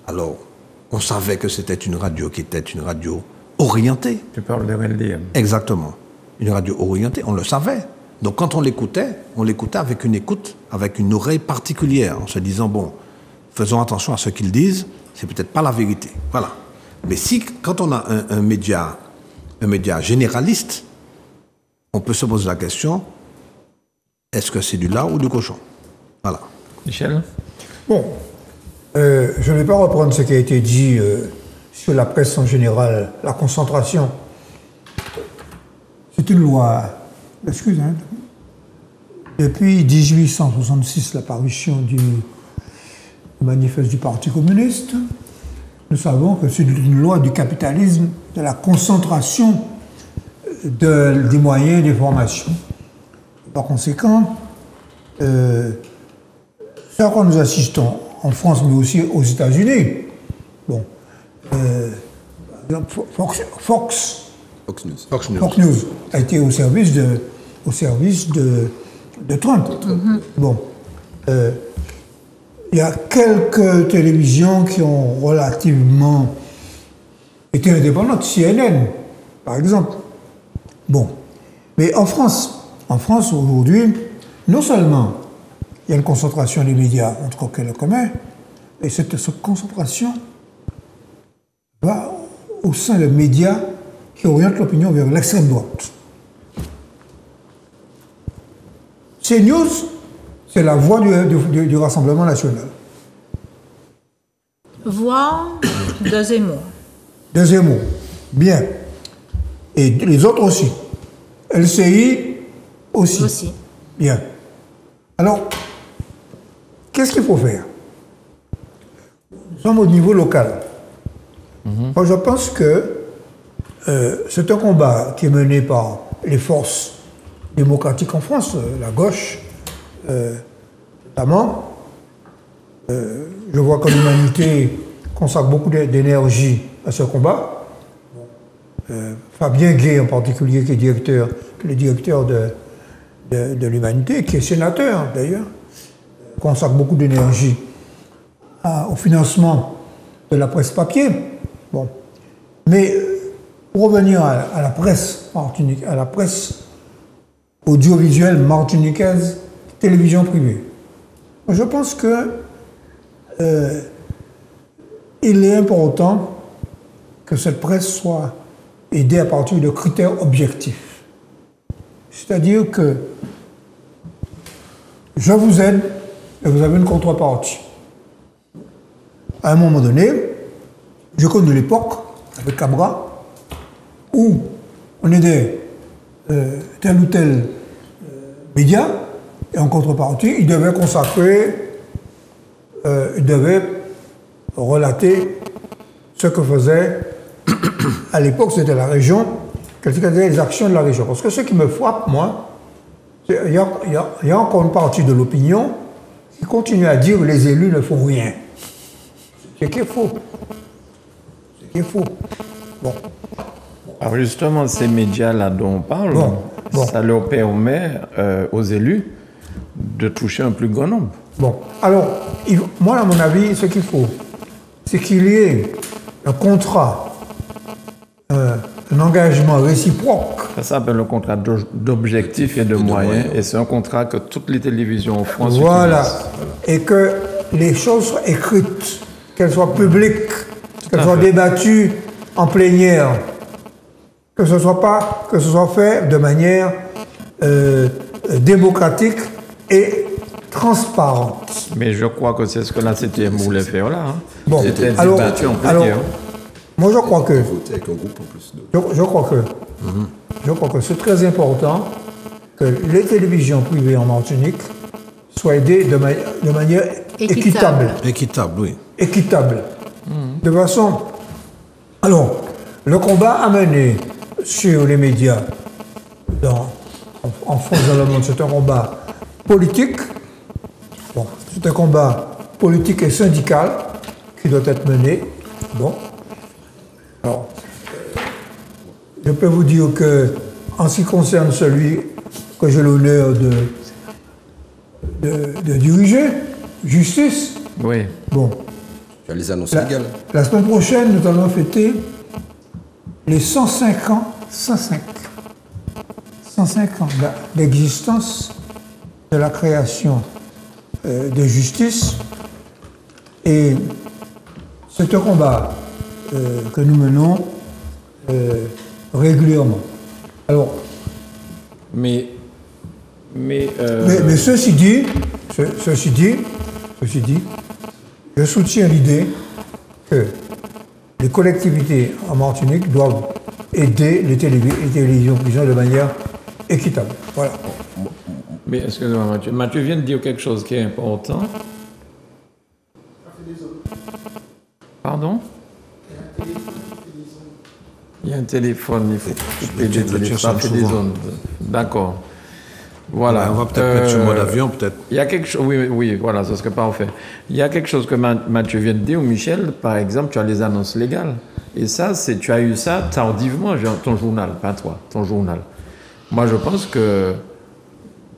Alors, on savait que c'était une radio qui était une radio orientée. Tu parles de RLDM. Exactement. une radio orientée, on le savait. Donc quand on l'écoutait avec une écoute, avec une oreille particulière, en se disant, bon, faisons attention à ce qu'ils disent, c'est peut-être pas la vérité. Voilà. Mais si, quand on a un média généraliste, on peut se poser la question, est-ce que c'est du lard ou du cochon? Voilà. Michel? Bon, je ne vais pas reprendre ce qui a été dit sur la presse en général, la concentration. C'est une loi, excusez, hein, depuis 1866, l'apparition du manifeste du Parti communiste, nous savons que c'est une loi du capitalisme, de la concentration des moyens d'information. Par conséquent, ce à quoi nous assistons en France, mais aussi aux États-Unis, bon, Fox News a été au service de Trump. Bon, il y a quelques télévisions qui ont relativement été indépendantes, CNN, par exemple. Bon, mais en France aujourd'hui, non seulement il y a une concentration des médias entre auxquels le commun, et cette concentration va au sein de médias qui orientent l'opinion vers l'extrême droite. CNews, c'est la voix du Rassemblement national. Voix de Zemmour. De Zemmour, bien. Et les autres aussi. LCI aussi. Bien. Alors, qu'est-ce qu'il faut faire? Nous sommes au niveau local. Moi, je pense que c'est un combat qui est mené par les forces démocratiques en France, la gauche, notamment. Je vois que l'humanité consacre beaucoup d'énergie à ce combat. Fabien Gay en particulier, qui est le directeur de l'humanité, qui est sénateur d'ailleurs, consacre beaucoup d'énergie au financement de la presse papier. Bon. Mais pour revenir à la presse martiniquaise, à la presse audiovisuelle martiniquaise, télévision privée, je pense que il est important que cette presse soit aidée à partir de critères objectifs. C'est-à-dire que je vous aide et vous avez une contrepartie. À un moment donné, je connais l'époque, avec Cabra, où on aidait tel ou tel média, et en contrepartie, il devait consacrer, il devait relater ce que faisait, à l'époque c'était la région, quelqu'un disait les actions de la région. Parce que ce qui me frappe, moi, il y a encore une partie de l'opinion qui continue à dire que les élus ne font rien. C'est qui est faux. C'est qui est faux. Bon. Alors justement, ces médias-là dont on parle, ça leur permet aux élus de toucher un plus grand nombre. Bon, alors, moi, à mon avis, ce qu'il faut, c'est qu'il y ait un contrat, un engagement réciproque. Ça s'appelle le contrat d'objectifs et de moyens, et c'est un contrat que toutes les télévisions en France utilisent. Voilà, et que les choses soient écrites, qu'elles soient publiques, qu'elles soient débattues en plénière, que ce soit fait de manière démocratique et transparente. Mais je crois que c'est ce que la CTM voulait faire là. Hein. Bon, c'était débattu en plénière. Moi, je crois que... Avec un groupe en plus de... Je crois que c'est très important que les télévisions privées en Martinique soient aidées de manière équitable. Équitable, oui. Équitable. De façon... Alors, le combat à mener sur les médias en France, dans le monde, c'est un combat politique. Bon, c'est un combat politique et syndical qui doit être mené. Bon. Alors, je peux vous dire que, en ce qui concerne celui que j'ai l'honneur de diriger, Justice. Oui. Bon. Tu as les annonces légales. La semaine prochaine, nous allons fêter les 105 ans, 105 105 ans d'existence de la création de justice, et c'est un combat que nous menons régulièrement. Alors, mais ceci dit, je soutiens l'idée que les collectivités en Martinique doivent aider les télévisions privées de manière équitable. Voilà. Mais excusez-moi, Mathieu. Mathieu vient de dire quelque chose qui est important. Pardon? Il y a un téléphone, il faut couper des téléphones. Ça fait des ondes. D'accord. Voilà. On va peut-être mettre sur mode avion, peut-être. Il y a quelque chose, oui, voilà, ça serait parfait. Il y a quelque chose que Mathieu vient de dire, ou Michel, par exemple, tu as les annonces légales. Et ça, tu as eu ça tardivement, ton journal, pas toi, ton journal. Moi, je pense que,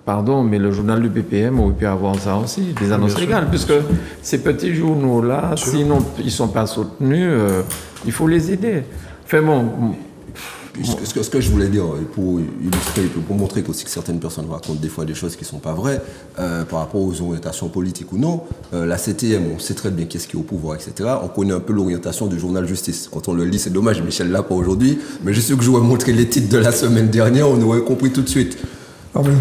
pardon, mais le journal du PPM aurait pu avoir ça aussi, des annonces légales, puisque ces petits journaux-là, sinon ils ne sont pas soutenus, il faut les aider. Enfin bon. Ce que je voulais dire, pour illustrer, pour montrer aussi que certaines personnes racontent des fois des choses qui ne sont pas vraies, par rapport aux orientations politiques ou non, la CTM, on sait très bien qu'est-ce qui est au pouvoir, etc. On connaît un peu l'orientation du journal Justice. Quand on le lit, c'est dommage, Michel l'a pas aujourd'hui, mais je sais que je vous ai montré les titres de la semaine dernière, on aurait compris tout de suite.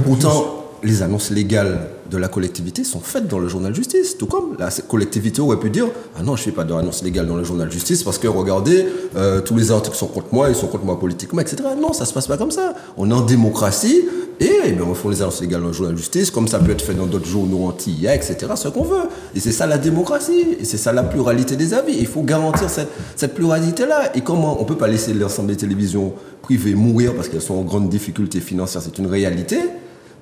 Pourtant, les annonces légales de la collectivité sont faites dans le journal Justice, tout comme la collectivité aurait pu dire « Ah non, je ne fais pas d'annonce légale dans le journal Justice parce que regardez, tous les articles sont contre moi, ils sont contre moi politiquement, etc. » Non, ça ne se passe pas comme ça. On est en démocratie et on fait les annonces légales dans le journal Justice, comme ça peut être fait dans d'autres journaux anti-IA, etc., ce qu'on veut. Et c'est ça la démocratie, et c'est ça la pluralité des avis. Il faut garantir cette pluralité-là. Et comment on ne peut pas laisser l'ensemble des télévisions privées mourir parce qu'elles sont en grande difficulté financière, c'est une réalité.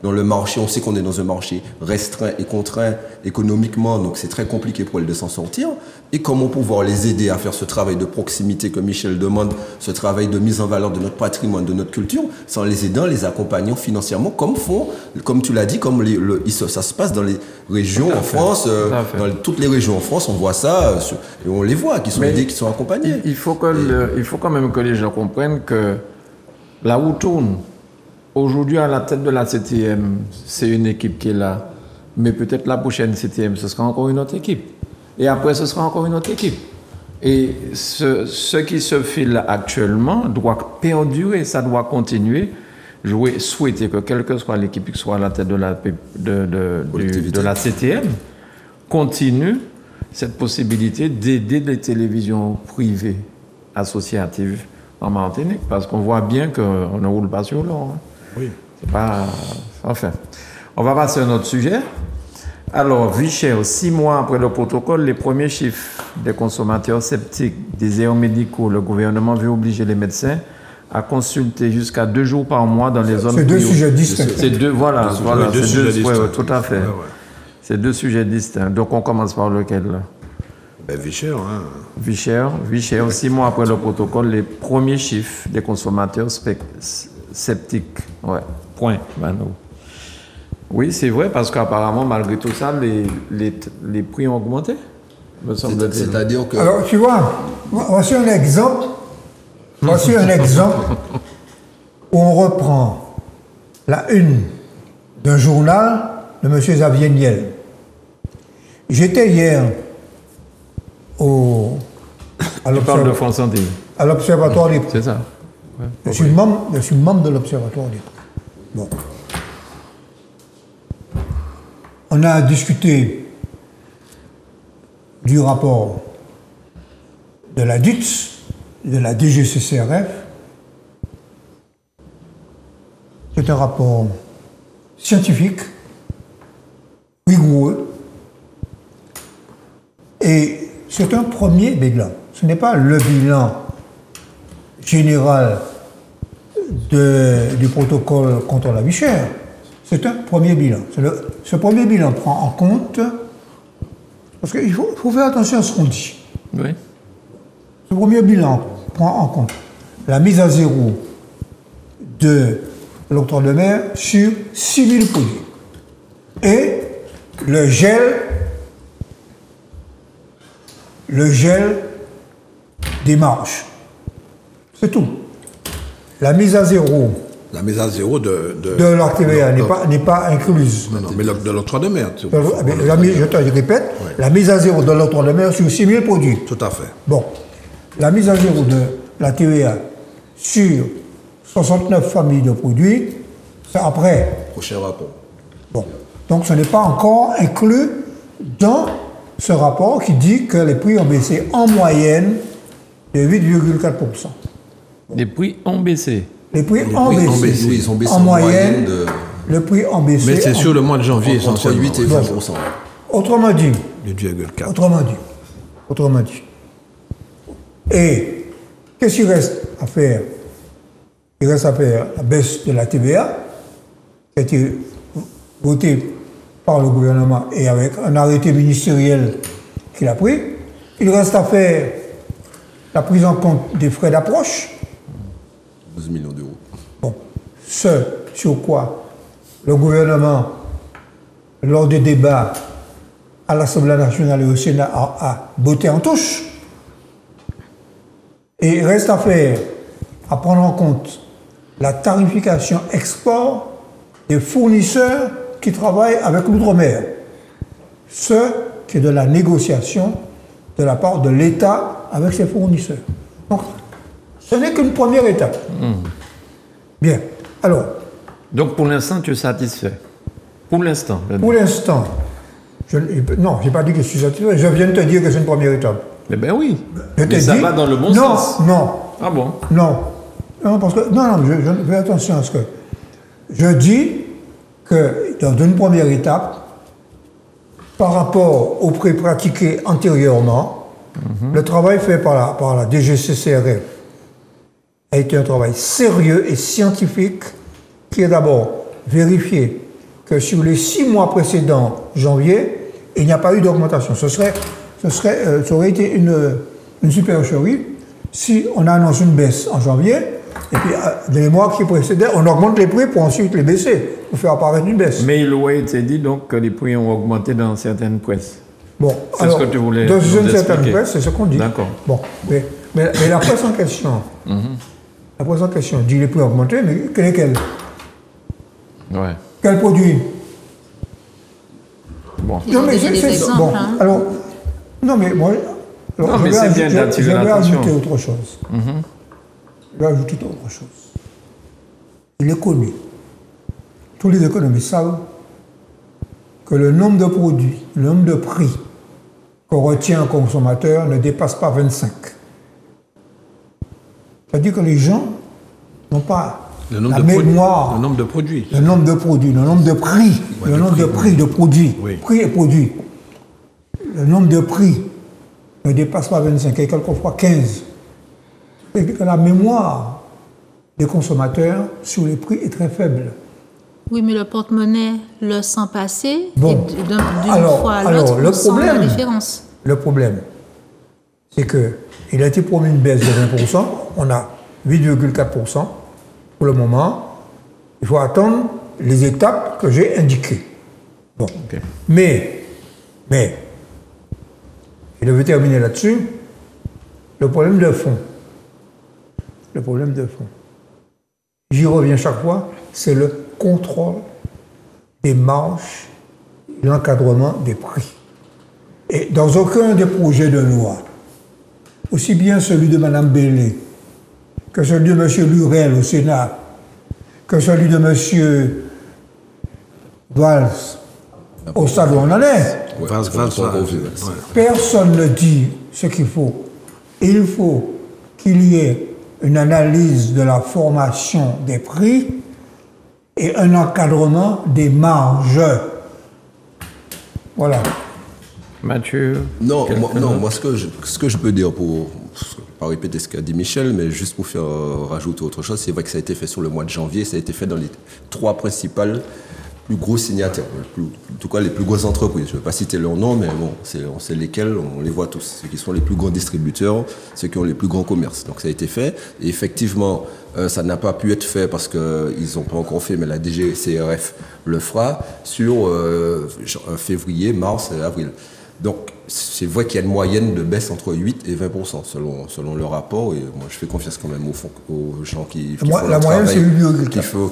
Dans le marché, on sait qu'on est dans un marché restreint et contraint économiquement, donc c'est très compliqué pour elles de s'en sortir. Et comment pouvoir les aider à faire ce travail de proximité que Michel demande, ce travail de mise en valeur de notre patrimoine, de notre culture, sans les aidant, les accompagnant financièrement, comme tu l'as dit, comme ça se passe dans les régions en France, dans toutes les régions en France, on voit ça, et on les voit, qui sont aidés, qui sont accompagnés. Il faut quand même que les gens comprennent que la roue tourne. Aujourd'hui, à la tête de la CTM, c'est une équipe qui est là. Mais peut-être la prochaine CTM, ce sera encore une autre équipe. Et après, ce sera encore une autre équipe. Et ce qui se fait là actuellement doit perdurer, ça doit continuer. Je vais souhaiter que quelle que soit l'équipe qui soit à la tête de la CTM, continue cette possibilité d'aider les télévisions privées associatives en Martinique. Parce qu'on voit bien qu'on ne roule pas sur l'or. Oui. C'est pas... Enfin, on va passer à un autre sujet. Alors, vie chère, 6 mois après le protocole, les premiers chiffres des consommateurs sceptiques des erreurs médicaux, le gouvernement veut obliger les médecins à consulter jusqu'à 2 jours par mois dans les zones... C'est 2 sujets distincts. C'est deux, voilà, deux sujets distincts. Tout à fait. Ouais. C'est 2 sujets distincts. Donc, on commence par lequel là? Vie chère, hein. Vie chère, 6 mois après le protocole, les premiers chiffres des consommateurs sceptiques. Ouais, point, Mano. Oui, c'est vrai, parce qu'apparemment, malgré tout ça, les prix ont augmenté, me semble-t-il. C'est-à-dire que... Alors, tu vois, voici un exemple. Voici un exemple où on reprend la une d'un journal de M. Xavier Niel. J'étais hier à l'Observatoire des prix. C'est ça. Ouais. Je suis membre de l'Observatoire des prix. Bon. On a discuté du rapport de la DUTS, de la DGCCRF. C'est un rapport scientifique, rigoureux, et c'est un premier bilan. Ce n'est pas le bilan général du protocole contre la vie chère. C'est un premier bilan. Ce premier bilan prend en compte, parce qu'il faut faire attention à ce qu'on dit. Oui. Ce premier bilan prend en compte la mise à zéro de l'octroi de mer sur 6 000 produits et le gel des marges. C'est tout. La mise à zéro La mise à zéro de la TVA n'est pas incluse. Non, mais de l'octroi de mer. Je te répète, la mise à zéro de l'octroi de mer sur 6 000 produits. Tout à fait. Bon, la mise à zéro de la TVA sur 69 familles de produits, c'est après. Prochain rapport. Bon, donc ce n'est pas encore inclus dans ce rapport qui dit que les prix ont baissé en moyenne de 8,4%. Les prix ont baissé. Les prix ont baissé. Oui, ils ont baissé en moyenne de... Le prix ont baissé. Mais c'est sur le mois de janvier entre essentiellement. 8 et 20%. Autrement dit. 8,4. Autrement dit. Et qu'est-ce qu'il reste à faire? Il reste à faire la baisse de la TVA, qui a été votée par le gouvernement et avec un arrêté ministériel qu'il a pris. Il reste à faire la prise en compte des frais d'approche. 12 millions d'euros. Bon, ce sur quoi le gouvernement, lors des débats à l'Assemblée nationale et au Sénat, a botté en touche. Et il reste à prendre en compte la tarification export des fournisseurs qui travaillent avec l'outre-mer. Ce qui est de la négociation de la part de l'État avec ses fournisseurs. Donc, ce n'est qu'une première étape. Bien. Alors. Donc, pour l'instant, tu es satisfait? Pour l'instant? Pour l'instant. Non, je n'ai pas dit que je suis satisfait. Je viens de te dire que c'est une première étape. Eh bien oui. Mais ça va dans le bon sens. Non. Ah bon? Non. Non, parce que. Non, je fais attention à ce que. Je dis que dans une première étape, par rapport aux prix pratiqués antérieurement, le travail fait par la DGCCRF a été un travail sérieux et scientifique qui est d'abord vérifié que sur les 6 mois précédents janvier, il n'y a pas eu d'augmentation. Ça aurait été une supercherie si on annonce une baisse en janvier et puis dans les mois qui précédaient, on augmente les prix pour ensuite les baisser, pour faire apparaître une baisse. Mais il aurait été dit donc que les prix ont augmenté dans certaines presses. Bon, c'est alors, ce que tu voulais dans une certaine presse, c'est ce qu'on dit. D'accord. Bon, mais la presse en question, la presse en question dit les prix ont augmenté, mais quel Ouais. Quel produit? Bon. Non, mais c'est bon. Hein. Alors, non, mais moi, non, mais c'est bien d'attirer l'attention. Je vais ajouter autre chose. Je vais ajouter autre chose. Il est connu. Tous les économistes savent que le nombre de produits, le nombre de prix qu'on retient au consommateur ne dépasse pas 25. C'est-à-dire que les gens n'ont pas la mémoire. Le nombre de produits. Le nombre de produits, le nombre de prix. Ouais, le nombre de prix de produits. Oui. Prix et produits. Le nombre de prix ne dépasse pas 25 et quelquefois 15. Et que la mémoire des consommateurs sur les prix est très faible. Oui, mais le porte-monnaie le sent passer bon. Et d'une fois à l'autre, on sent la différence. Le problème, c'est qu'il a été promis une baisse de 20%, on a 8,4% pour le moment. Il faut attendre les étapes que j'ai indiquées. Bon. Okay. Mais, je devais terminer là-dessus, le problème de fond. Le problème de fond. J'y reviens chaque fois, c'est le contrôle des marges, l'encadrement des prix. Et dans aucun des projets de loi, aussi bien celui de Mme Bellé, que celui de M. Lurel au Sénat, que celui de M. Valls au stade où on en est, personne ne dit ce qu'il faut. Il faut qu'il y ait une analyse de la formation des prix et un encadrement des marges. Voilà. Mathieu? Non, moi ce que je peux dire pour pas répéter ce qu'a dit Michel, mais juste pour faire rajouter autre chose, c'est vrai que ça a été fait sur le mois de janvier, ça a été fait dans les 3 principales plus gros signataires, en tout cas les plus grosses entreprises. Je ne vais pas citer leurs noms, mais bon, on sait lesquels, on les voit tous. Ceux qui sont les plus grands distributeurs, ceux qui ont les plus grands commerces. Donc ça a été fait. Et effectivement, ça n'a pas pu être fait parce qu'ils n'ont pas encore fait, mais la DGCRF le fera sur février, mars et avril. Donc, c'est vrai qu'il y a une moyenne de baisse entre 8 et 20% selon le rapport. Et moi, je fais confiance quand même aux gens qui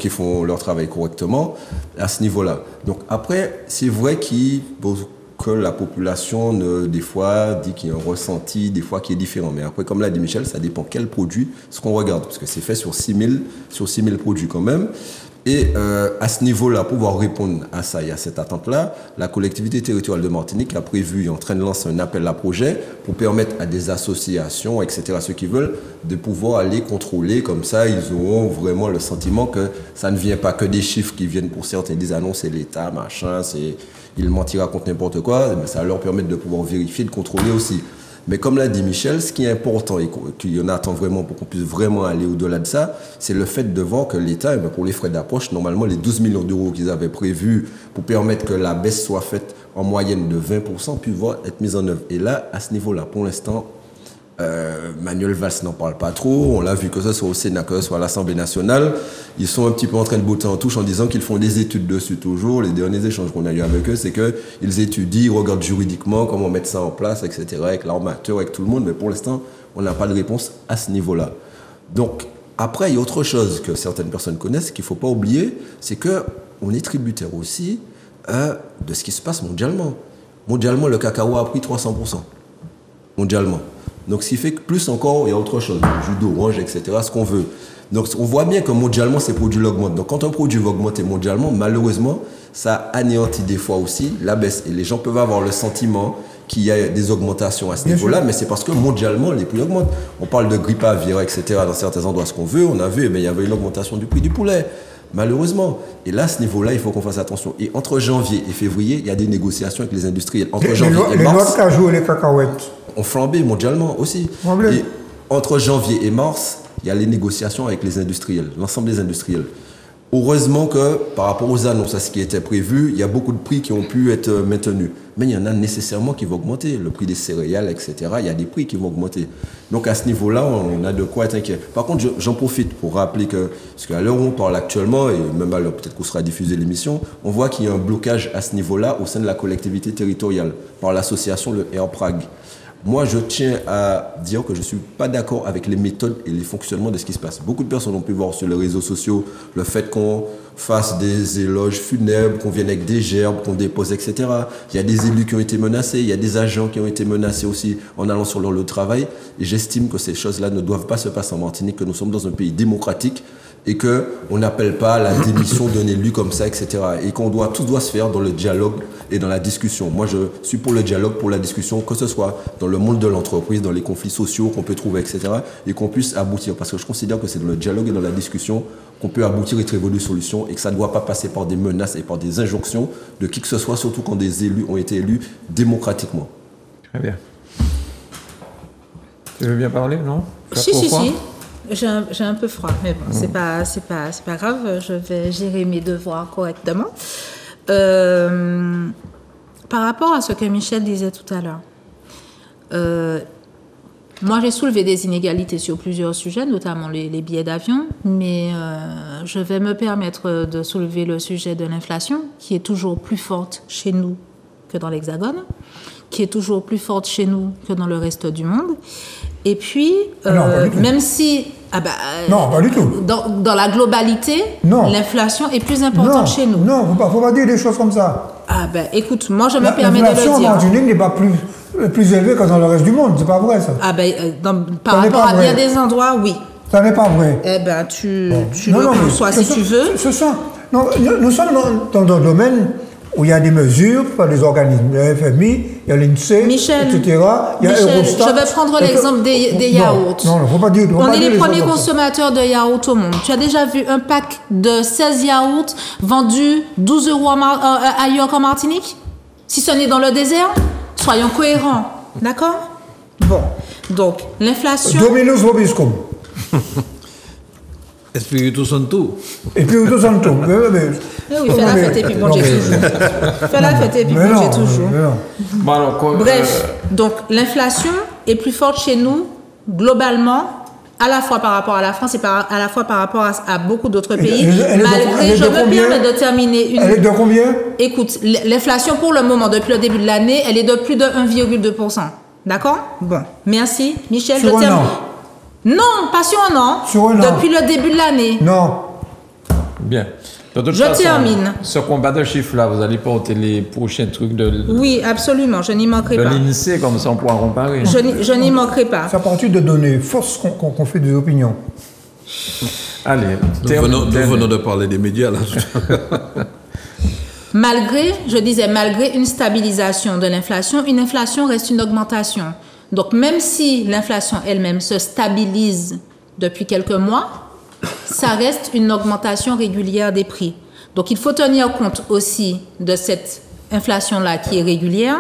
font leur travail correctement à ce niveau-là. Donc, après, c'est vrai que la population, des fois, dit qu'il y a un ressenti, des fois, qui est différent. Mais après, comme l'a dit Michel, ça dépend quel produit, ce qu'on regarde. Parce que c'est fait sur 6 000 produits quand même. Et à ce niveau-là, pour pouvoir répondre à ça et à cette attente-là, la collectivité territoriale de Martinique a prévu et est en train de lancer un appel à projet pour permettre à des associations, etc., ceux qui veulent, de pouvoir aller contrôler. Comme ça, ils auront vraiment le sentiment que ça ne vient pas que des chiffres qui viennent pour certains, des annonces, c'est l'État, machin, ils mentira contre n'importe quoi, mais ça va leur permettre de pouvoir vérifier, de contrôler aussi. Mais comme l'a dit Michel, ce qui est important et qu'il y en attend vraiment pour qu'on puisse vraiment aller au-delà de ça, c'est le fait de voir que l'État, pour les frais d'approche, normalement les 12 millions d'euros qu'ils avaient prévus pour permettre que la baisse soit faite en moyenne de 20% puissent être mise en œuvre. Et là, à ce niveau-là, pour l'instant, Manuel Valls n'en parle pas trop. On l'a vu que ce soit au Sénat, que ce soit à l'Assemblée nationale. Ils sont un petit peu en train de botter en touche en disant qu'ils font des études dessus toujours. Les derniers échanges qu'on a eu avec eux, c'est qu'ils étudient, ils regardent juridiquement comment mettre ça en place, etc., avec l'armateur, avec tout le monde. Mais pour l'instant, on n'a pas de réponse à ce niveau-là. Donc, après, il y a autre chose que certaines personnes connaissent, qu'il ne faut pas oublier, c'est qu'on est tributaire aussi de ce qui se passe mondialement. Mondialement, le cacao a pris 300%. Mondialement. Donc, ce qui fait que plus encore, il y a autre chose, jus d'orange, etc., ce qu'on veut. Donc, on voit bien que mondialement, ces produits augmentent. Donc, quand un produit va augmenter mondialement, malheureusement, ça anéantit des fois aussi la baisse. Et les gens peuvent avoir le sentiment qu'il y a des augmentations à ce niveau-là, mais c'est parce que mondialement, les prix augmentent. On parle de grippe aviaire, etc., dans certains endroits, ce qu'on veut. On a vu, mais il y avait une augmentation du prix du poulet, malheureusement. Et là, à ce niveau-là, il faut qu'on fasse attention. Et entre janvier et février, il y a des négociations avec les industriels. Entre janvier et mars, les noix de cajou et les cacahuètes ont flambé mondialement aussi. Et entre janvier et mars, il y a les négociations avec les industriels, l'ensemble des industriels. Heureusement que par rapport aux annonces, à ce qui était prévu, il y a beaucoup de prix qui ont pu être maintenus. Mais il y en a nécessairement qui vont augmenter. Le prix des céréales, etc., il y a des prix qui vont augmenter. Donc à ce niveau-là, on a de quoi être inquiet. Par contre, j'en profite pour rappeler que, parce qu'à l'heure où on parle actuellement, et même à l'heure peut-être qu'on sera diffusé l'émission, on voit qu'il y a un blocage à ce niveau-là au sein de la collectivité territoriale par l'association le Air Prague. Moi, je tiens à dire que je ne suis pas d'accord avec les méthodes et les fonctionnements de ce qui se passe. Beaucoup de personnes ont pu voir sur les réseaux sociaux le fait qu'on fasse des éloges funèbres, qu'on vienne avec des gerbes, qu'on dépose, etc. Il y a des élus qui ont été menacés, il y a des agents qui ont été menacés aussi en allant sur leur lieu de travail. Et j'estime que ces choses-là ne doivent pas se passer en Martinique, que nous sommes dans un pays démocratique et qu'on n'appelle pas à la démission d'un élu comme ça, etc. Et tout doit se faire dans le dialogue et dans la discussion. Moi, je suis pour le dialogue, pour la discussion, que ce soit dans le monde de l'entreprise, dans les conflits sociaux qu'on peut trouver, etc. Et qu'on puisse aboutir. Parce que je considère que c'est dans le dialogue et dans la discussion qu'on peut aboutir et trouver des solutions et que ça ne doit pas passer par des menaces et par des injonctions de qui que ce soit, surtout quand des élus ont été élus démocratiquement. Très bien. Tu veux bien parler, non? Si. J'ai un peu froid, mais bon, c'est pas grave, je vais gérer mes devoirs correctement. Par rapport à ce que Michel disait tout à l'heure, moi j'ai soulevé des inégalités sur plusieurs sujets, notamment les billets d'avion, mais je vais me permettre de soulever le sujet de l'inflation, qui est toujours plus forte chez nous que dans l'Hexagone, qui est toujours plus forte chez nous que dans le reste du monde. Et puis, même si... non, pas du tout. Dans la globalité, l'inflation est plus importante chez nous. Non, faut pas dire des choses comme ça. Écoute, moi je me permets de le dire. L'inflation en Martinique n'est pas plus élevée que dans le reste du monde, c'est pas vrai ça. Par rapport à bien des endroits, oui. Ça n'est pas vrai. Tu le conçois si tu veux. Nous sommes dans un domaine où il y a des mesures par les organismes, le FMI, il y a l'INSEE, etc. Il y a Eurostat. Je vais prendre l'exemple des yaourts. Non, il ne faut pas dire. On est les premiers consommateurs de yaourts au monde. Tu as déjà vu un pack de 16 yaourts vendus 12 € ailleurs qu'en Martinique? Si ce n'est dans le désert, soyons cohérents. D'accord? Bon. Donc, l'inflation. Dominus vobiscum. Espiritu Santo. Espiritu Santo. Oui, fais la fête et puis manger toujours. Fais la fête et puis manger toujours. Bref, donc l'inflation est plus forte chez nous, globalement, à la fois par rapport à la France et à la fois par rapport à beaucoup d'autres pays. Je veux bien de terminer une... Elle est de combien? Écoute, l'inflation pour le moment, depuis le début de l'année, elle est de plus de 1,2%. D'accord? Bon, merci. Michel, sur je termine. Non, pas sur un an. Sur un an. Depuis le début de l'année. Non. Bien. De toute Je façon, termine. Ce combat de chiffres-là, vous allez porter les prochains trucs de... Oui, absolument, je n'y manquerai pas. De l'INSEE, comme ça on pourra comparer. Je n'y manquerai pas. C'est à partir de données fausses qu'on fait des opinions. Allez, Nous venons de parler des médias, là. Malgré une stabilisation de l'inflation, une inflation reste une augmentation. Donc, même si l'inflation elle-même se stabilise depuis quelques mois, ça reste une augmentation régulière des prix. Donc, il faut tenir compte aussi de cette inflation-là qui est régulière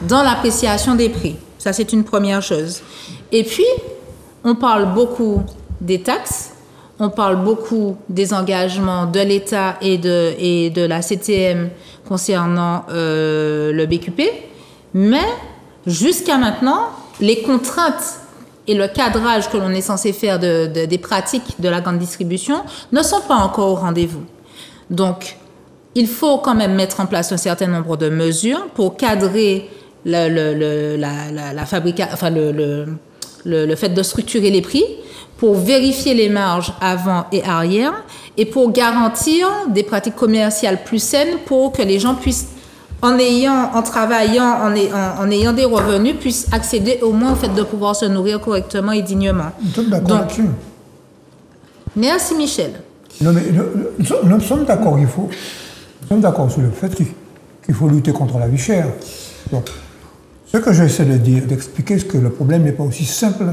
dans l'appréciation des prix. Ça, c'est une première chose. Et puis, on parle beaucoup des taxes, on parle beaucoup des engagements de l'État et de la CTM concernant le BQP, mais jusqu'à maintenant, les contraintes et le cadrage que l'on est censé faire des pratiques de la grande distribution ne sont pas encore au rendez-vous. Donc, il faut quand même mettre en place un certain nombre de mesures pour cadrer le fait de structurer les prix, pour vérifier les marges avant et arrière et pour garantir des pratiques commerciales plus saines pour que les gens puissent, en travaillant, en ayant des revenus, puissent accéder au moins au fait de pouvoir se nourrir correctement et dignement. Nous sommes d'accord là-dessus. Merci Michel. Non, mais nous sommes d'accord nous sommes d'accord sur le fait qu'il faut lutter contre la vie chère. Donc, ce que j'essaie de dire, d'expliquer, c'est que le problème n'est pas aussi simple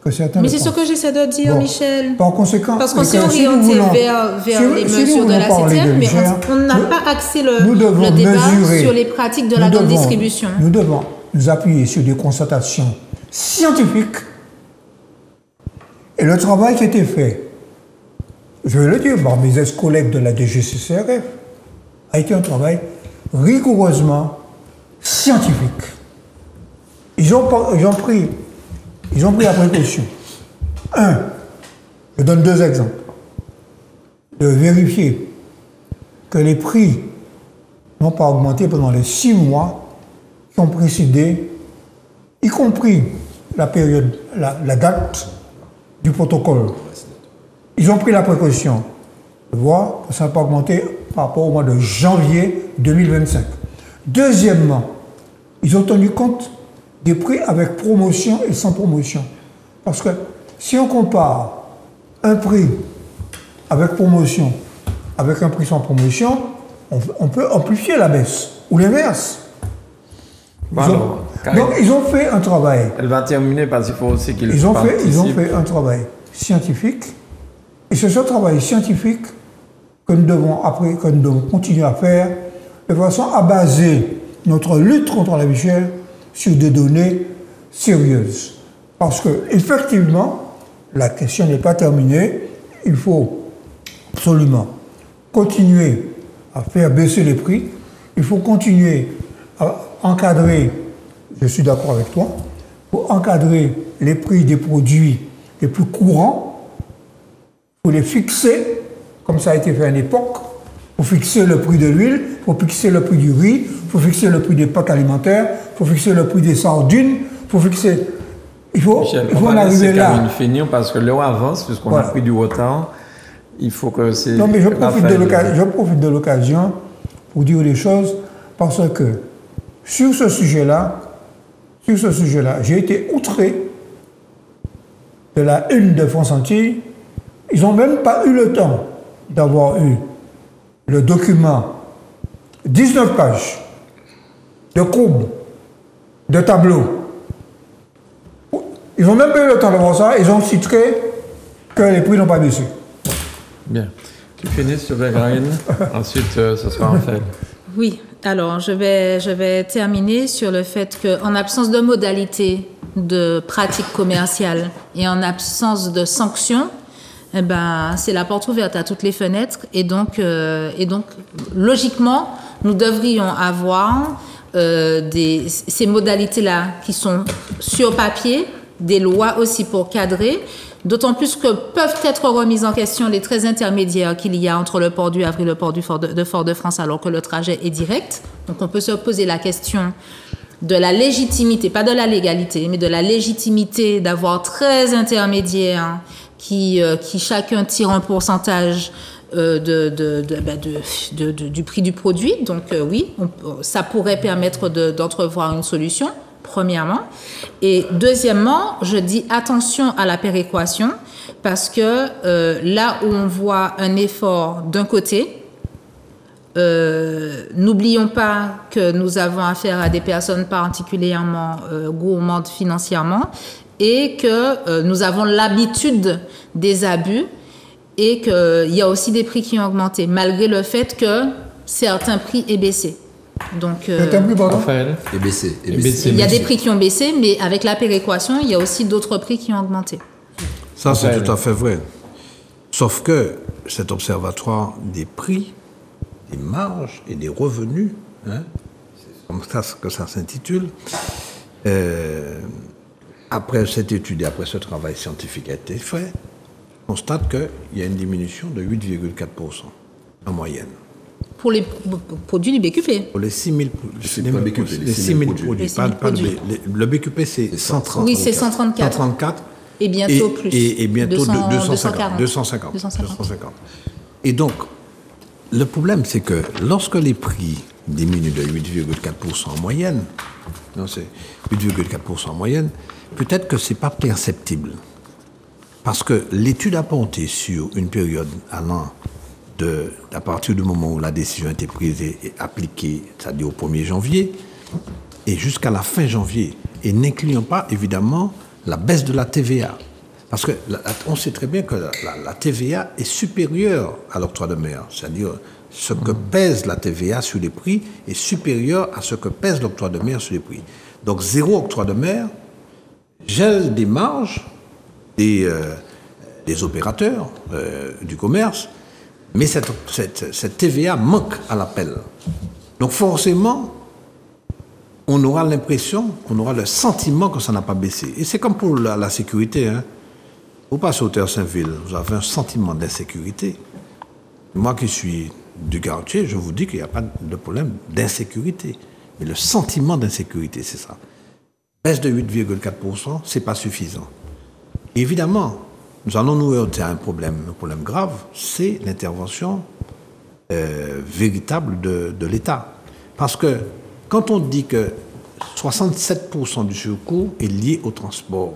que certains. Mais c'est ce que j'essaie de dire, bon, Michel. Par conséquent, parce qu'on s'est orienté vers les mesures de la CTM, mais on n'a pas axé le débat sur les pratiques de la grande distribution. Nous devons nous appuyer sur des constatations scientifiques et le travail qui a été fait, je vais le dire, par mes ex-collègues de la DGCCRF, a été un travail rigoureusement scientifique. Ils ont pris la précaution. Je donne 2 exemples. De vérifier que les prix n'ont pas augmenté pendant les 6 mois qui ont précédé, y compris la période, la date du protocole. Ils ont pris la précaution de voir que ça n'a pas augmenté par rapport au mois de janvier 2025. Deuxièmement, ils ont tenu compte des prix avec promotion et sans promotion. Parce que si on compare un prix avec promotion avec un prix sans promotion, on peut amplifier la baisse, ou l'inverse. Donc ils ont fait un travail. Elle va terminer parce qu'il faut aussi qu'ils ils ont fait un travail scientifique, et c'est ce travail scientifique que nous devons continuer à faire de façon à baser notre lutte contre la vie chère sur des données sérieuses. Parce que, effectivement, la question n'est pas terminée. Il faut absolument continuer à faire baisser les prix. Il faut continuer à encadrer, je suis d'accord avec toi, pour encadrer les prix des produits les plus courants, pour les fixer, comme ça a été fait à une époque, pour fixer le prix de l'huile, pour fixer le prix du riz, pour fixer le prix des pâtes alimentaires, pour fixer le prix des sardines, pour fixer... Il faut en arriver là. Finir parce que l'heure avance, puisqu'on a pris du retard. Il faut que c'est... Non, mais je profite de l'occasion pour dire des choses, parce que sur ce sujet-là, j'ai été outré de la une de France Antilles. Ils n'ont même pas eu le temps d'avoir eu le document, 19 pages de courbes, de tableaux. Ils n'ont même pas eu le temps de voir ça, ils ont titré que les prix n'ont pas baissé. Bien. Tu finis sur Graine, ensuite ce sera en fait. Oui, alors je vais terminer sur le fait qu'en absence de modalités de pratique commerciale et en absence de sanctions, eh ben, c'est la porte ouverte à toutes les fenêtres et donc logiquement, nous devrions avoir ces modalités-là qui sont sur papier des lois aussi pour cadrer, d'autant plus que peuvent être remises en question les traits intermédiaires qu'il y a entre le port du Havre et le port de Fort-de-France alors que le trajet est direct. Donc on peut se poser la question de la légitimité, pas de la légalité, mais de la légitimité d'avoir 13 intermédiaires qui chacun tire un pourcentage du prix du produit. Donc oui, ça pourrait permettre d'entrevoir une solution, premièrement. Et deuxièmement, je dis attention à la péréquation, parce que là où on voit un effort d'un côté, n'oublions pas que nous avons affaire à des personnes particulièrement gourmandes financièrement et que nous avons l'habitude des abus et qu'il y a aussi des prix qui ont augmenté, malgré le fait que certains prix aient baissé. Donc, Raphaël. Et baissé. Il y a des prix qui ont baissé, mais avec la péréquation, il y a aussi d'autres prix qui ont augmenté. Ça, c'est tout à fait vrai. Sauf que cet observatoire des prix, des marges et des revenus, hein, c'est comme ça que ça s'intitule, après cette étude et après ce travail scientifique qui a été fait, on constate qu'il y a une diminution de 8,4% en moyenne. Pour les produits du BQP. Pour les 6 000 produits. Le BQP, c'est 130. Oui, c'est 134. 134. Et bientôt plus. Et bientôt 250. Et donc, le problème, c'est que lorsque les prix diminuent de 8,4% en moyenne, peut-être que ce n'est pas perceptible. Parce que l'étude a pointé sur une période allant à partir du moment où la décision a été prise et appliquée, c'est-à-dire au 1er janvier, et jusqu'à la fin janvier, et n'incluant pas, évidemment, la baisse de la TVA. Parce qu'on sait très bien que la TVA est supérieure à l'octroi de mer. C'est-à-dire, ce que pèse la TVA sur les prix est supérieur à ce que pèse l'octroi de mer sur les prix. Donc, zéro octroi de mer gèle des marges des opérateurs du commerce, mais cette TVA manque à l'appel. Donc forcément, on aura l'impression, on aura le sentiment que ça n'a pas baissé. Et c'est comme pour la sécurité. Hein. Vous passez au Terre Saint-Ville, vous avez un sentiment d'insécurité. Moi qui suis du quartier, je vous dis qu'il n'y a pas de problème d'insécurité. Mais le sentiment d'insécurité, c'est ça. Baisse de 8,4%, ce n'est pas suffisant. Et évidemment, nous allons nous heurter à un problème grave, c'est l'intervention véritable de l'État. Parce que quand on dit que 67% du surcoût est lié au transport,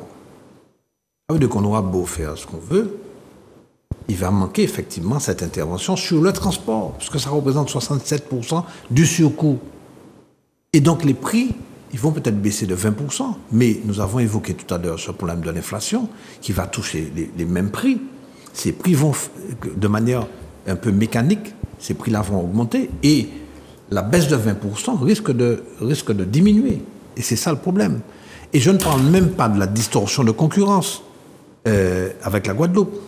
ça veut dire qu'on aura beau faire ce qu'on veut, il va manquer effectivement cette intervention sur le transport, puisque ça représente 67% du surcoût. Et donc les prix, ils vont peut-être baisser de 20%, mais nous avons évoqué tout à l'heure ce problème de l'inflation qui va toucher les mêmes prix. Ces prix vont, de manière un peu mécanique, ces prix-là vont augmenter et la baisse de 20% risque de diminuer. Et c'est ça le problème. Et je ne parle même pas de la distorsion de concurrence avec la Guadeloupe,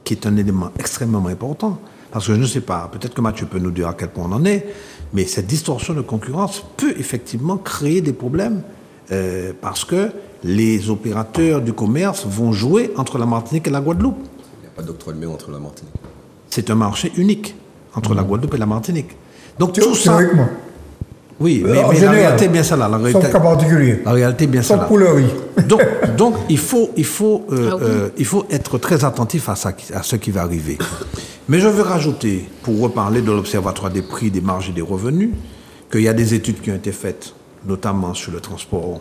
qui est un élément extrêmement important. Parce que je ne sais pas, peut-être que Mathieu peut nous dire à quel point on en est, mais cette distorsion de concurrence peut effectivement créer des problèmes parce que les opérateurs du commerce vont jouer entre la Martinique et la Guadeloupe. Il n'y a pas d'octroi de mer entre la Martinique. C'est un marché unique entre la Guadeloupe et la Martinique. Donc tout ça... Théoriquement. Oui, mais la réalité est bien ça là. Sauf cas particulier. La réalité est bien ça là. Sauf pour le riz. Donc il faut être très attentif à ce qui va arriver. Mais je veux rajouter, pour reparler de l'Observatoire des prix, des marges et des revenus, qu'il y a des études qui ont été faites, notamment sur le transport,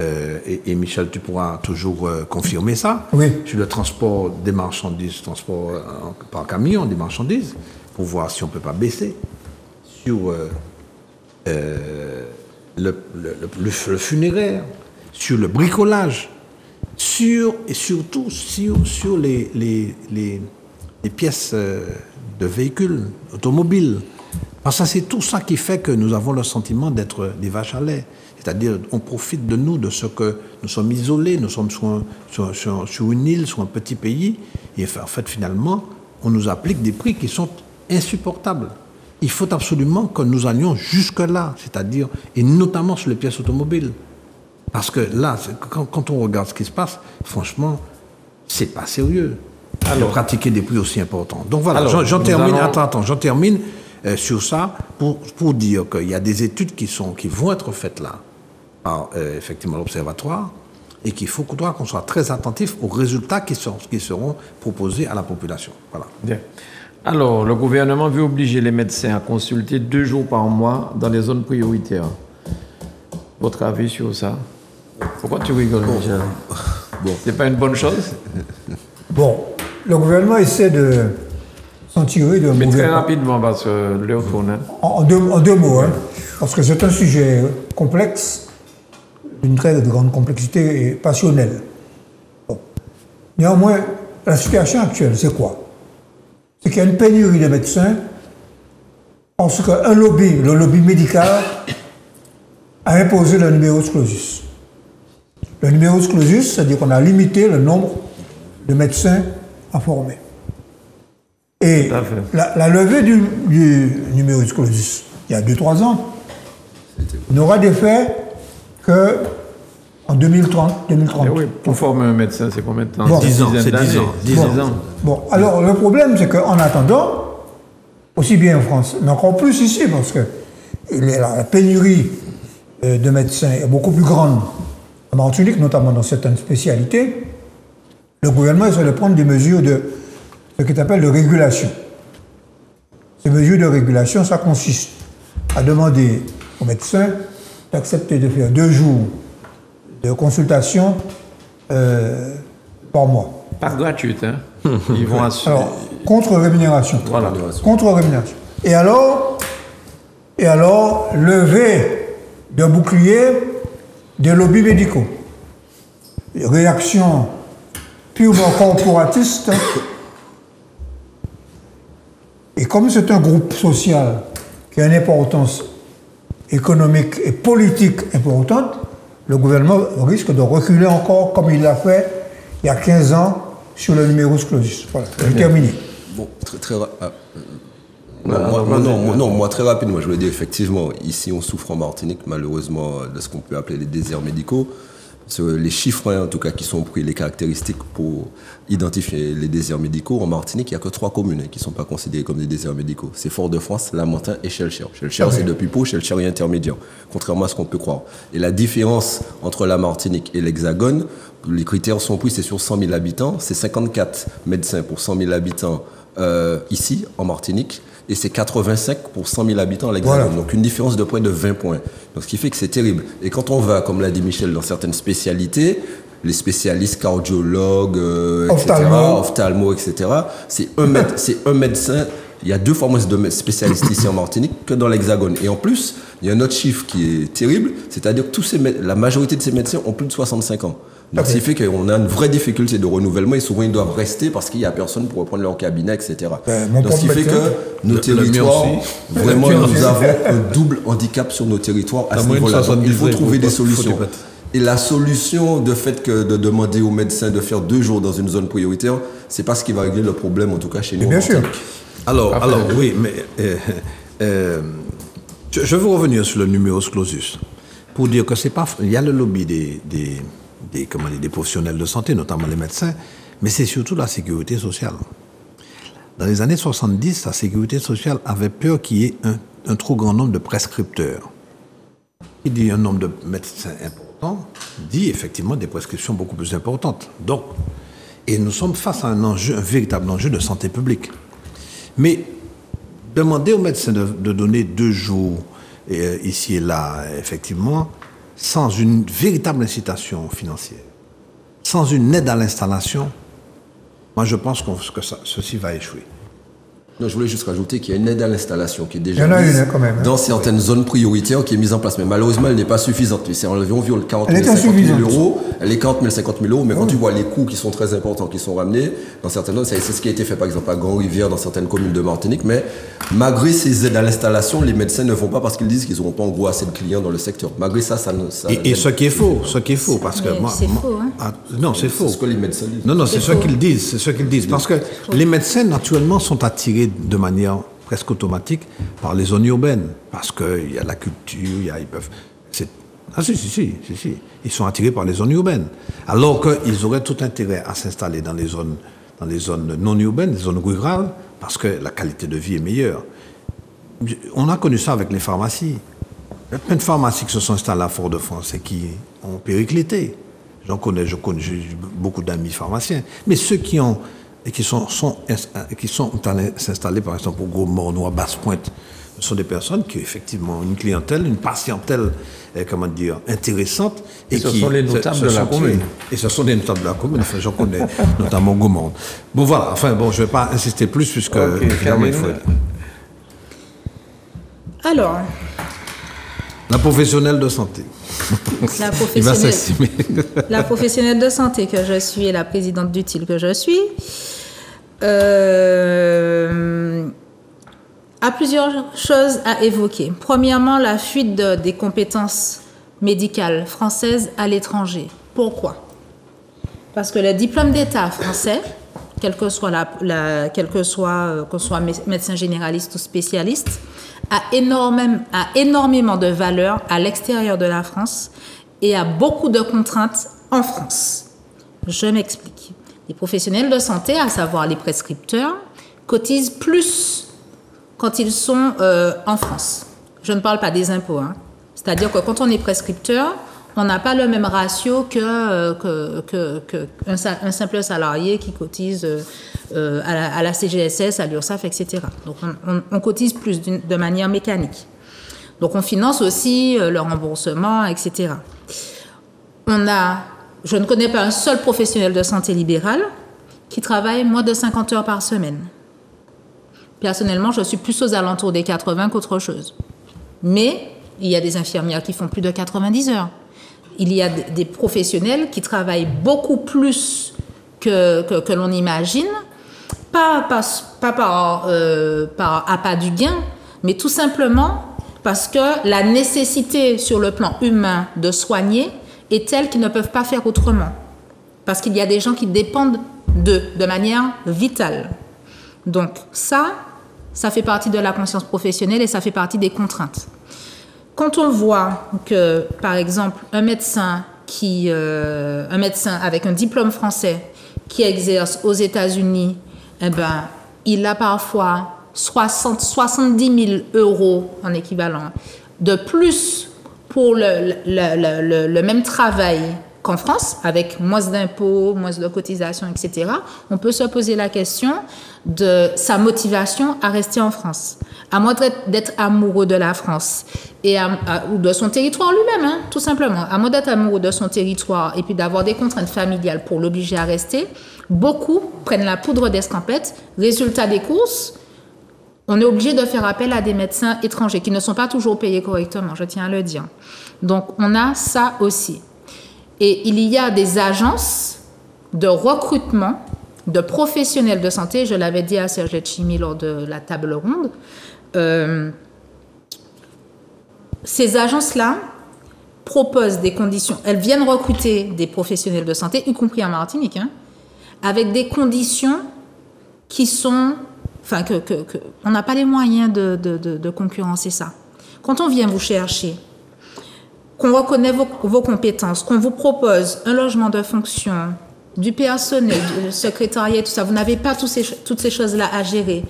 et Michel, tu pourras toujours confirmer ça, oui. Sur le transport des marchandises, transport par camion des marchandises, pour voir si on ne peut pas baisser, sur le funéraire, sur le bricolage, et surtout sur les pièces de véhicules automobiles. Parce que c'est tout ça qui fait que nous avons le sentiment d'être des vaches à lait. C'est-à-dire, on profite de nous, de ce que nous sommes isolés, nous sommes sur une île, sur un petit pays, et en fait, finalement, on nous applique des prix qui sont insupportables. Il faut absolument que nous allions jusque-là, c'est-à-dire, et notamment sur les pièces automobiles. Parce que là, quand on regarde ce qui se passe, franchement, c'est pas sérieux de pratiquer des prix aussi importants. Donc voilà, j'en termine. Attends, j'en termine sur ça pour dire qu'il y a des études qui vont être faites là par effectivement l'Observatoire et qu'il faudra qu'on soit très attentif aux résultats qui seront proposés à la population. Voilà. Bien. Alors, le gouvernement veut obliger les médecins à consulter 2 jours par mois dans les zones prioritaires. Votre avis sur ça? Pourquoi tu rigoles, Michel? C'est pas une bonne chose? Bon, le gouvernement essaie de s'en tirer de... Mais très rapidement, parce que l'heure tourne. En deux mots, hein, parce que c'est un sujet complexe, d'une très grande complexité et passionnelle. Bon. Néanmoins, la situation actuelle, c'est quoi? C'est qu'il y a une pénurie de médecins parce qu'un lobby, le lobby médical, a imposé le numerus clausus. Le numerus clausus, c'est-à-dire qu'on a limité le nombre de médecins à former. Et la levée du numerus clausus, il y a 2-3 ans, n'aura d'effet qu'en 2030. Oui, pour former un médecin, c'est combien de temps? Bon, 10 ans, c'est 10 ans. 10 ans. Bon, alors le problème, c'est qu'en attendant, aussi bien en France, mais encore plus ici, parce que la pénurie de médecins est beaucoup plus grande en Martinique, notamment dans certaines spécialités, le gouvernement essaie de prendre des mesures de ce qu'il appelle de régulation. Ces mesures de régulation, ça consiste à demander aux médecins d'accepter de faire 2 jours de consultation par mois. Pas gratuite, hein? Ils vont assurer. Alors, contre rémunération. Voilà. Contre rémunération. Et alors, lever de bouclier des lobbies médicaux. Réaction purement corporatiste. Et comme c'est un groupe social qui a une importance économique et politique importante, le gouvernement risque de reculer encore comme il l'a fait il y a 15 ans sur le numerus clausus. Voilà, j'ai terminé. Bon, moi très rapidement, je voulais dire effectivement, ici on souffre en Martinique malheureusement de ce qu'on peut appeler les déserts médicaux. Les chiffres en tout cas qui sont pris, les caractéristiques pour identifier les déserts médicaux, en Martinique, il n'y a que 3 communes qui ne sont pas considérées comme des déserts médicaux. C'est Fort-de-France, Lamentin et Chelcher. Chelcher, c'est depuis Pau, Chelcher est intermédiaire, contrairement à ce qu'on peut croire. Et la différence entre la Martinique et l'Hexagone, les critères sont pris, c'est sur 100 000 habitants, c'est 54 médecins pour 100 000 habitants ici, en Martinique, et c'est 85 pour 100 000 habitants à l'Hexagone. Voilà. Donc une différence de près de 20 points. Donc ce qui fait que c'est terrible. Et quand on va, comme l'a dit Michel, dans certaines spécialités, les spécialistes cardiologues, ophtalmo, etc., c'est un médecin. Il y a 2 fois moins de spécialistes ici en Martinique que dans l'Hexagone. Et en plus, il y a un autre chiffre qui est terrible, c'est-à-dire que la majorité de ces médecins ont plus de 65 ans. Donc, ce qui fait qu'on a une vraie difficulté de renouvellement et souvent ils doivent rester parce qu'il n'y a personne pour reprendre leur cabinet, etc. Donc, ce qui fait que nos territoires, vraiment, nous avons un double handicap sur nos territoires à ce niveau-là. Il faut trouver des solutions. Et la solution de fait que de demander aux médecins de faire 2 jours dans une zone prioritaire, c'est pas ce qui va régler le problème, en tout cas chez nous. Bien sûr. Alors, oui, mais je veux revenir sur le numerus clausus pour dire que c'est pas. Il y a le lobby des professionnels de santé, notamment les médecins, mais c'est surtout la sécurité sociale. Dans les années 70, la sécurité sociale avait peur qu'il y ait un trop grand nombre de prescripteurs. Il dit un nombre de médecins important, dit effectivement des prescriptions beaucoup plus importantes. Donc, et nous sommes face à un véritable enjeu de santé publique. Mais demander aux médecins de donner 2 jours ici et là, effectivement, sans une véritable incitation financière, sans une aide à l'installation, moi je pense que ceci va échouer. Non, je voulais juste rajouter qu'il y a une aide à l'installation qui est déjà mise quand même, dans certaines zones prioritaires qui est mise en place. Mais malheureusement, elle n'est pas suffisante. C'est environ 40 000, 50 000 euros. Elle est 40 000, 50 000 euros. Mais quand tu vois les coûts qui sont très importants, qui sont ramenés, dans certaines zones, c'est ce qui a été fait par exemple à Grand-Rivière, dans certaines communes de Martinique. Mais malgré ces aides à l'installation, les médecins ne vont pas parce qu'ils disent qu'ils n'auront pas en gros assez de clients dans le secteur. Malgré ça, et ce qui est faux, parce que moi... C'est faux, hein? Non, c'est faux. C'est ce que les médecins disent. Non, c'est ce qu'ils disent. Parce que les médecins, naturellement, sont attirés de manière presque automatique par les zones urbaines. Parce qu'il y a la culture, ils peuvent... Ah si. Ils sont attirés par les zones urbaines. Alors qu'ils auraient tout intérêt à s'installer dans les zones non urbaines, les zones rurales, parce que la qualité de vie est meilleure. On a connu ça avec les pharmacies. Il y a plein de pharmacies qui se sont installées à Fort-de-France et qui ont périclité. Je connais j'ai beaucoup d'amis pharmaciens. Mais ceux qui sont allés s'installer, par exemple, au Gros-Morne ou à Basse-Pointe, ce sont des personnes qui ont effectivement une clientèle, une patientèle, intéressante. Et ce sont les notables de la commune. Et ce sont des notables de la commune, enfin, j'en connais notamment au Gros-Morne. Bon, voilà, je ne vais pas insister plus, puisque évidemment, il faut... Alors... La professionnelle de santé. Il va s'estimer. La professionnelle de santé que je suis et la présidente d'UTIL que je suis a plusieurs choses à évoquer. Premièrement, la fuite des compétences médicales françaises à l'étranger. Pourquoi? Parce que le diplôme d'État français, quel que soit qu'on soit médecin généraliste ou spécialiste, a énormément de valeur à l'extérieur de la France et a beaucoup de contraintes en France. Je m'explique. Les professionnels de santé, à savoir les prescripteurs, cotisent plus quand ils sont en France. Je ne parle pas des impôts. C'est-à-dire que quand on est prescripteur, on n'a pas le même ratio qu'un simple salarié qui cotise à la CGSS, à l'URSSAF, etc. Donc on cotise plus de manière mécanique. Donc on finance aussi le remboursement, etc. Je ne connais pas un seul professionnel de santé libéral qui travaille moins de 50 heures par semaine. Personnellement, je suis plus aux alentours des 80 qu'autre chose. Mais il y a des infirmières qui font plus de 90 heures. Il y a des professionnels qui travaillent beaucoup plus que l'on imagine, pas par appât du gain, mais tout simplement parce que la nécessité sur le plan humain de soigner est telle qu'ils ne peuvent pas faire autrement. Parce qu'il y a des gens qui dépendent d'eux de manière vitale. Donc ça fait partie de la conscience professionnelle et ça fait partie des contraintes. Quand on voit que, par exemple, un médecin avec un diplôme français qui exerce aux États-Unis, il a parfois 70 000 euros en équivalent de plus pour le même travail qu'en France, avec moins d'impôts, moins de cotisations, etc., on peut se poser la question de sa motivation à rester en France. À moins d'être amoureux de la France ou de son territoire lui-même, tout simplement. À moins d'être amoureux de son territoire et puis d'avoir des contraintes familiales pour l'obliger à rester, beaucoup prennent la poudre d'escampette. Résultat des courses, on est obligé de faire appel à des médecins étrangers qui ne sont pas toujours payés correctement, je tiens à le dire. Donc, on a ça aussi. Et il y a des agences de recrutement de professionnels de santé, je l'avais dit à Serge Chimi lors de la table ronde, ces agences-là proposent des conditions, elles viennent recruter des professionnels de santé, y compris en Martinique, avec des conditions qui sont, on n'a pas les moyens de concurrencer ça. Quand on vient vous chercher, qu'on reconnaît vos compétences, qu'on vous propose un logement de fonction, du personnel, du secrétariat, tout ça, vous n'avez pas toutes ces choses-là à gérer.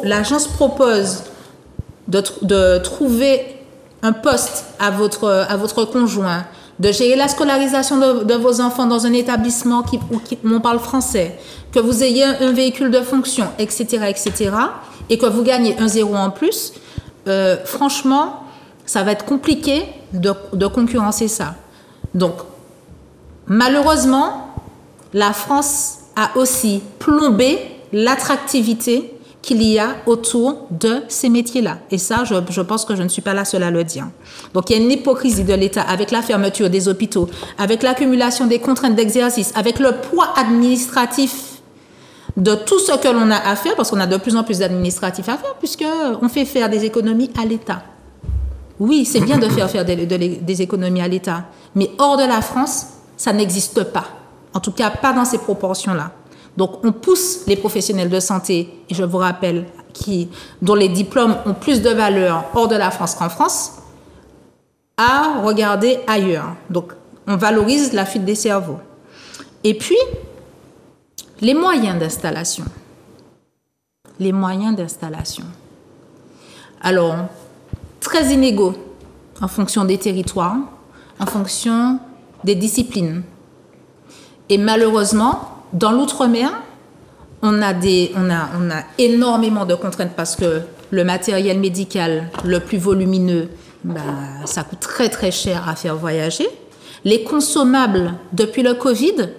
L'agence propose de trouver un poste à votre conjoint, de gérer la scolarisation de vos enfants dans un établissement où on parle français, que vous ayez un véhicule de fonction, etc., etc., et que vous gagnez un zéro en plus, franchement, ça va être compliqué de concurrencer ça. Donc, malheureusement, la France a aussi plombé l'attractivité qu'il y a autour de ces métiers-là. Et ça, je pense que je ne suis pas la seule à le dire. Donc, il y a une hypocrisie de l'État avec la fermeture des hôpitaux, avec l'accumulation des contraintes d'exercice, avec le poids administratif de tout ce que l'on a à faire, parce qu'on a de plus en plus d'administratifs à faire, puisqu'on fait faire des économies à l'État. Oui, c'est bien de faire des économies à l'État, mais hors de la France, ça n'existe pas. En tout cas, pas dans ces proportions-là. Donc, on pousse les professionnels de santé, et je vous rappelle, dont les diplômes ont plus de valeur hors de la France qu'en France, à regarder ailleurs. Donc, on valorise la fuite des cerveaux. Et puis, les moyens d'installation. Les moyens d'installation. Alors, très inégaux en fonction des territoires, en fonction des disciplines. Et malheureusement, dans l'outre-mer, on a énormément de contraintes parce que le matériel médical le plus volumineux, ça coûte très très cher à faire voyager. Les consommables, depuis le Covid,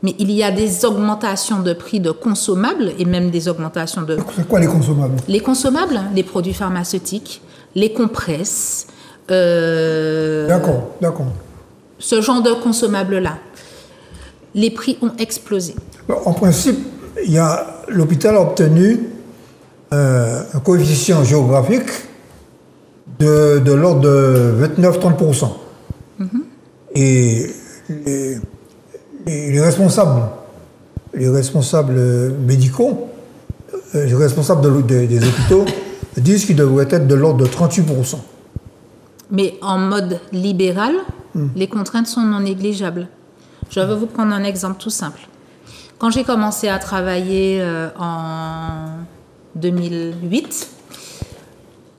mais il y a des augmentations de prix de consommables et même des augmentations de... C'est quoi les consommables? Les consommables, les produits pharmaceutiques, les compresses. D'accord. Ce genre de consommables-là. Les prix ont explosé. En principe, l'hôpital a obtenu un coefficient géographique de l'ordre de 29-30%. Et les responsables médicaux, les responsables des hôpitaux disent qu'il devrait être de l'ordre de 38%. Mais en mode libéral, les contraintes sont non négligeables. Je vais vous prendre un exemple tout simple. Quand j'ai commencé à travailler en 2008,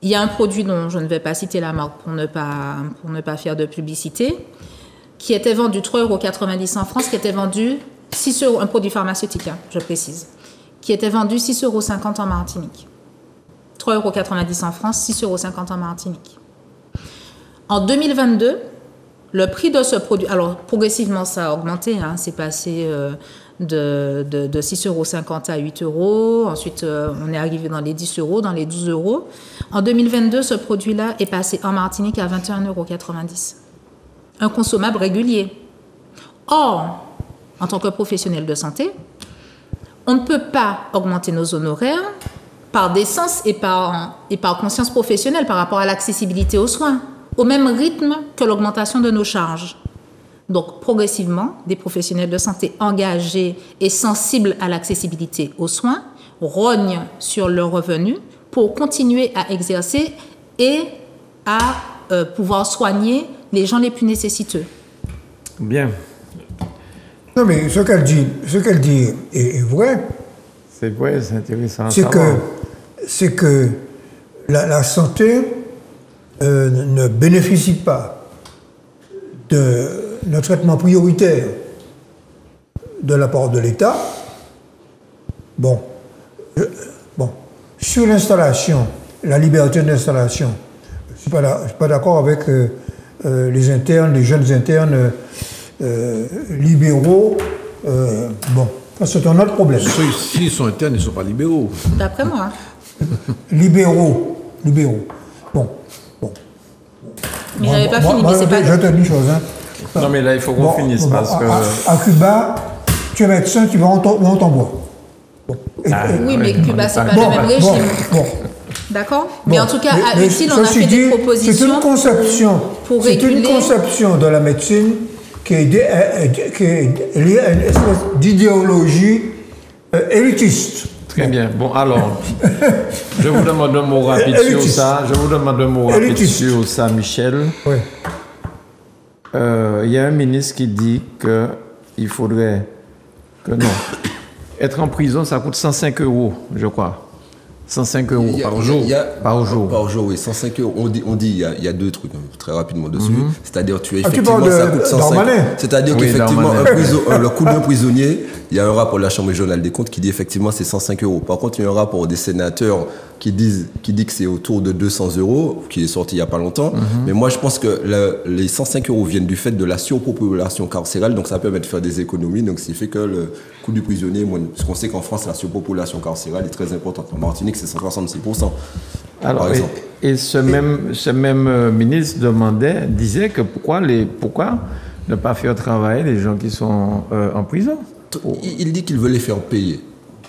il y a un produit dont je ne vais pas citer la marque pour ne pas faire de publicité, qui était vendu 3,90 € en France, qui était vendu 6 €, un produit pharmaceutique, je précise, qui était vendu 6,50 € en Martinique. 3,90 € en France, 6,50 € en Martinique. En 2022, le prix de ce produit, alors progressivement ça a augmenté, c'est passé de 6,50 € à 8 €, ensuite on est arrivé dans les 10 €, dans les 12 €. En 2022, ce produit-là est passé en Martinique à 21,90 €. Un consommable régulier. Or, en tant que professionnel de santé, on ne peut pas augmenter nos honoraires par décence et par conscience professionnelle par rapport à l'accessibilité aux soins, au même rythme que l'augmentation de nos charges. Donc, progressivement, des professionnels de santé engagés et sensibles à l'accessibilité aux soins rognent sur leurs revenus pour continuer à exercer et à pouvoir soigner les gens les plus nécessiteux. Bien. Non, mais ce qu'elle dit est vrai. C'est vrai, c'est intéressant. C'est que la santé ne bénéficie pas d'un traitement prioritaire de la part de l'État. Bon, sur l'installation, la liberté d'installation, je ne suis pas d'accord avec les internes, les jeunes internes libéraux. C'est un autre problème. S'ils sont internes, ils ne sont pas libéraux. D'après moi. Libéraux. Bon. Mais j'avais pas fini, mais c'est pas... Je te dis une chose. Non, mais là, il faut qu'on finisse parce que... À Cuba, tu es médecin, tu vas en ton bois. Oui, mais Cuba, c'est pas le même régime. D'accord. Mais en tout cas, à UTIL, on a fait des propositions. C'est une conception. C'est une conception de la médecine qui est liée à une espèce d'idéologie élitiste. Très bien. Bon, alors, je vous demande un mot rapide sur ça. Michel. Oui. Il y a un ministre qui dit qu'il faudrait que non. Être en prison, ça coûte 105 €, je crois. 105 € par jour. Par jour, oui. 105 €. On dit, il y a deux trucs très rapidement dessus. C'est-à-dire, ça coûte 105 €. C'est-à-dire qu'effectivement, le coût d'un prisonnier, il y a un rapport de la Chambre régionale des comptes qui dit effectivement c'est 105 €. Par contre, il y a un rapport des sénateurs qui dit que c'est autour de 200 €, qui est sorti il n'y a pas longtemps. Mais moi, je pense que les 105 € viennent du fait de la surpopulation carcérale. Donc, ça permet de faire des économies. Donc, ce qui fait que le coût du prisonnier, parce qu'on sait qu'en France, la surpopulation carcérale est très importante. En Martinique, c'est 166%. Alors, et ce même ministre disait que pourquoi ne pas faire travailler les gens qui sont en prison? Il dit qu'il veut les faire payer.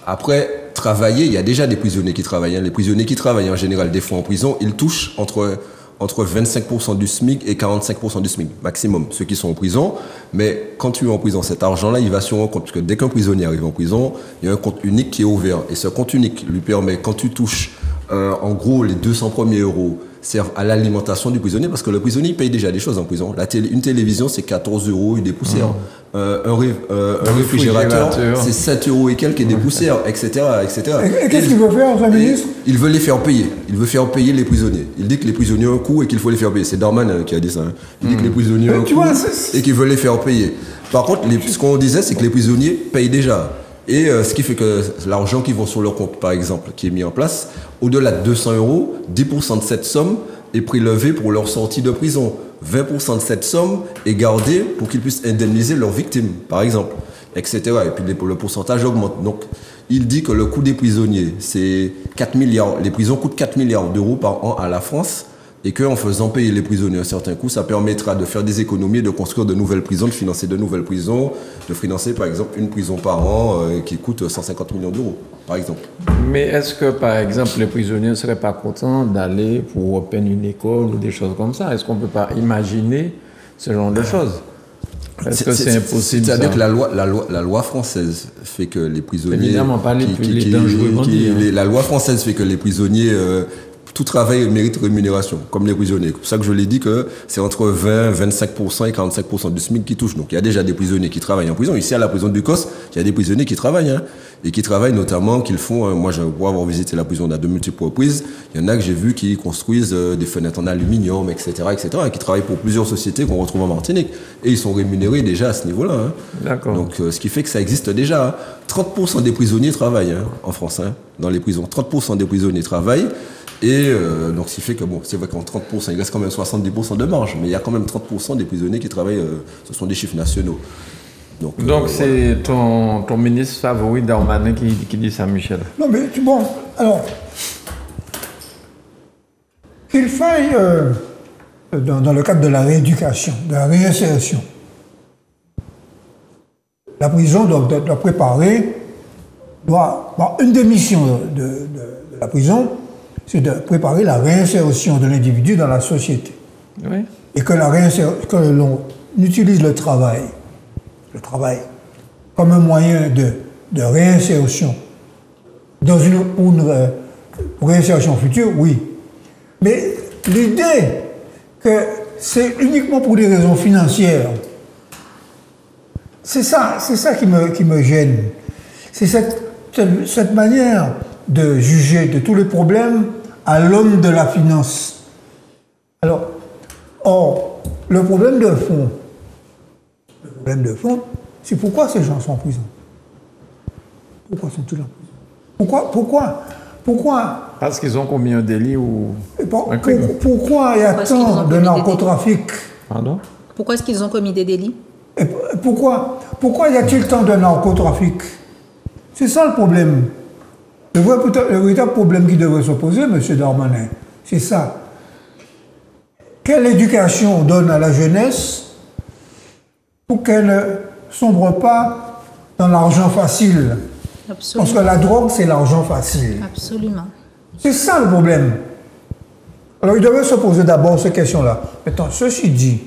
Après, travailler, il y a déjà des prisonniers qui travaillent. Les prisonniers qui travaillent en général, des fois en prison, ils touchent entre 25% du SMIC et 45% du SMIC, maximum, ceux qui sont en prison. Mais quand tu es en prison, cet argent-là, il va sur un compte. Parce que dès qu'un prisonnier arrive en prison, il y a un compte unique qui est ouvert. Et ce compte unique lui permet, quand tu touches, en gros, les 200 premiers euros, servent à l'alimentation du prisonnier, parce que le prisonnier paye déjà des choses en prison. Une télévision, c'est 14 € et des poussières. Un réfrigérateur, c'est 7 € et quelques et des poussières, etc. Et qu'est-ce qu'il veut faire, Monsieur le ministre? Il veut les faire payer. Il veut faire payer les prisonniers. Il dit que les prisonniers ont un coût et qu'il faut les faire payer. C'est Darmanin qui a dit ça. Hein. Il dit que les prisonniers ont un coût et qu'il veut les faire payer. Par contre, ce qu'on disait, c'est que les prisonniers payent déjà. Et ce qui fait que l'argent qui va sur leur compte, par exemple, qui est mis en place, au-delà de 200 €, 10% de cette somme est prélevé pour leur sortie de prison. 20% de cette somme est gardé pour qu'ils puissent indemniser leurs victimes, par exemple, etc. Et puis le pourcentage augmente. Donc, il dit que le coût des prisonniers, c'est 4 milliards. Les prisons coûtent 4 milliards d'euros par an à la France. Et qu'en faisant payer les prisonniers un certain coût, ça permettra de faire des économies, de construire de nouvelles prisons, de financer de nouvelles prisons, de financer par exemple une prison par an qui coûte 150 millions d'euros, par exemple. Mais est-ce que par exemple les prisonniers ne seraient pas contents d'aller pour peine une école ou des choses comme ça? Est-ce qu'on ne peut pas imaginer ce genre de choses? Est-ce que c'est impossible? C'est-à-dire que la loi française fait que les prisonniers... Évidemment, pas les dangereux bandits. La loi française fait que les prisonniers... tout travail mérite rémunération, comme les prisonniers. C'est pour ça que je l'ai dit que c'est entre 20, 25% et 45% du SMIC qui touche. Donc il y a déjà des prisonniers qui travaillent en prison. Ici à la prison du COS, il y a des prisonniers qui travaillent. Hein, et qui travaillent notamment, qu'ils font... moi, pour avoir visité la prison à de multiples reprises, il y en a que j'ai vu qui construisent des fenêtres en aluminium, etc., et qui travaillent pour plusieurs sociétés qu'on retrouve en Martinique. Et ils sont rémunérés déjà à ce niveau-là. Hein. D'accord. Donc ce qui fait que ça existe déjà. Hein. 30% des prisonniers travaillent en France, hein, dans les prisons. 30% des prisonniers travaillent. Et donc, ce qui fait que, bon, c'est vrai qu'en 30%, il reste quand même 70% de marge, mais il y a quand même 30% des prisonniers qui travaillent, ce sont des chiffres nationaux. Donc c'est ton ministre favori, Darmanin, qui dit ça, Michel? Non, mais bon, alors, qu'il faille, dans le cadre de la rééducation, de la réinsertion, la prison doit préparer, une des missions de la prison, c'est de préparer la réinsertion de l'individu dans la société. Oui. Et que l'on utilise le travail comme un moyen de réinsertion dans une réinsertion future, oui. Mais l'idée que c'est uniquement pour des raisons financières, c'est ça qui me gêne. C'est cette manière de juger de tous les problèmes à l'aune de la finance. Alors, le problème de fond, c'est pourquoi ces gens sont en prison. Pourquoi sont-ils en prison? Pourquoi Parce qu'ils ont commis un délit ou un crime. Pourquoi il y a tant de narcotrafic? Pardon? Pourquoi est-ce qu'ils ont commis des délits? Et pourquoi y a-t-il tant de narcotrafic? C'est ça le problème. Le véritable problème qui devrait se poser, M. Darmanin, c'est ça. Quelle éducation on donne à la jeunesse pour qu'elle ne sombre pas dans l'argent facile? Absolument. Parce que la drogue, c'est l'argent facile. Absolument. C'est ça le problème. Alors, il devrait se poser d'abord ces questions-là. Maintenant, ceci dit,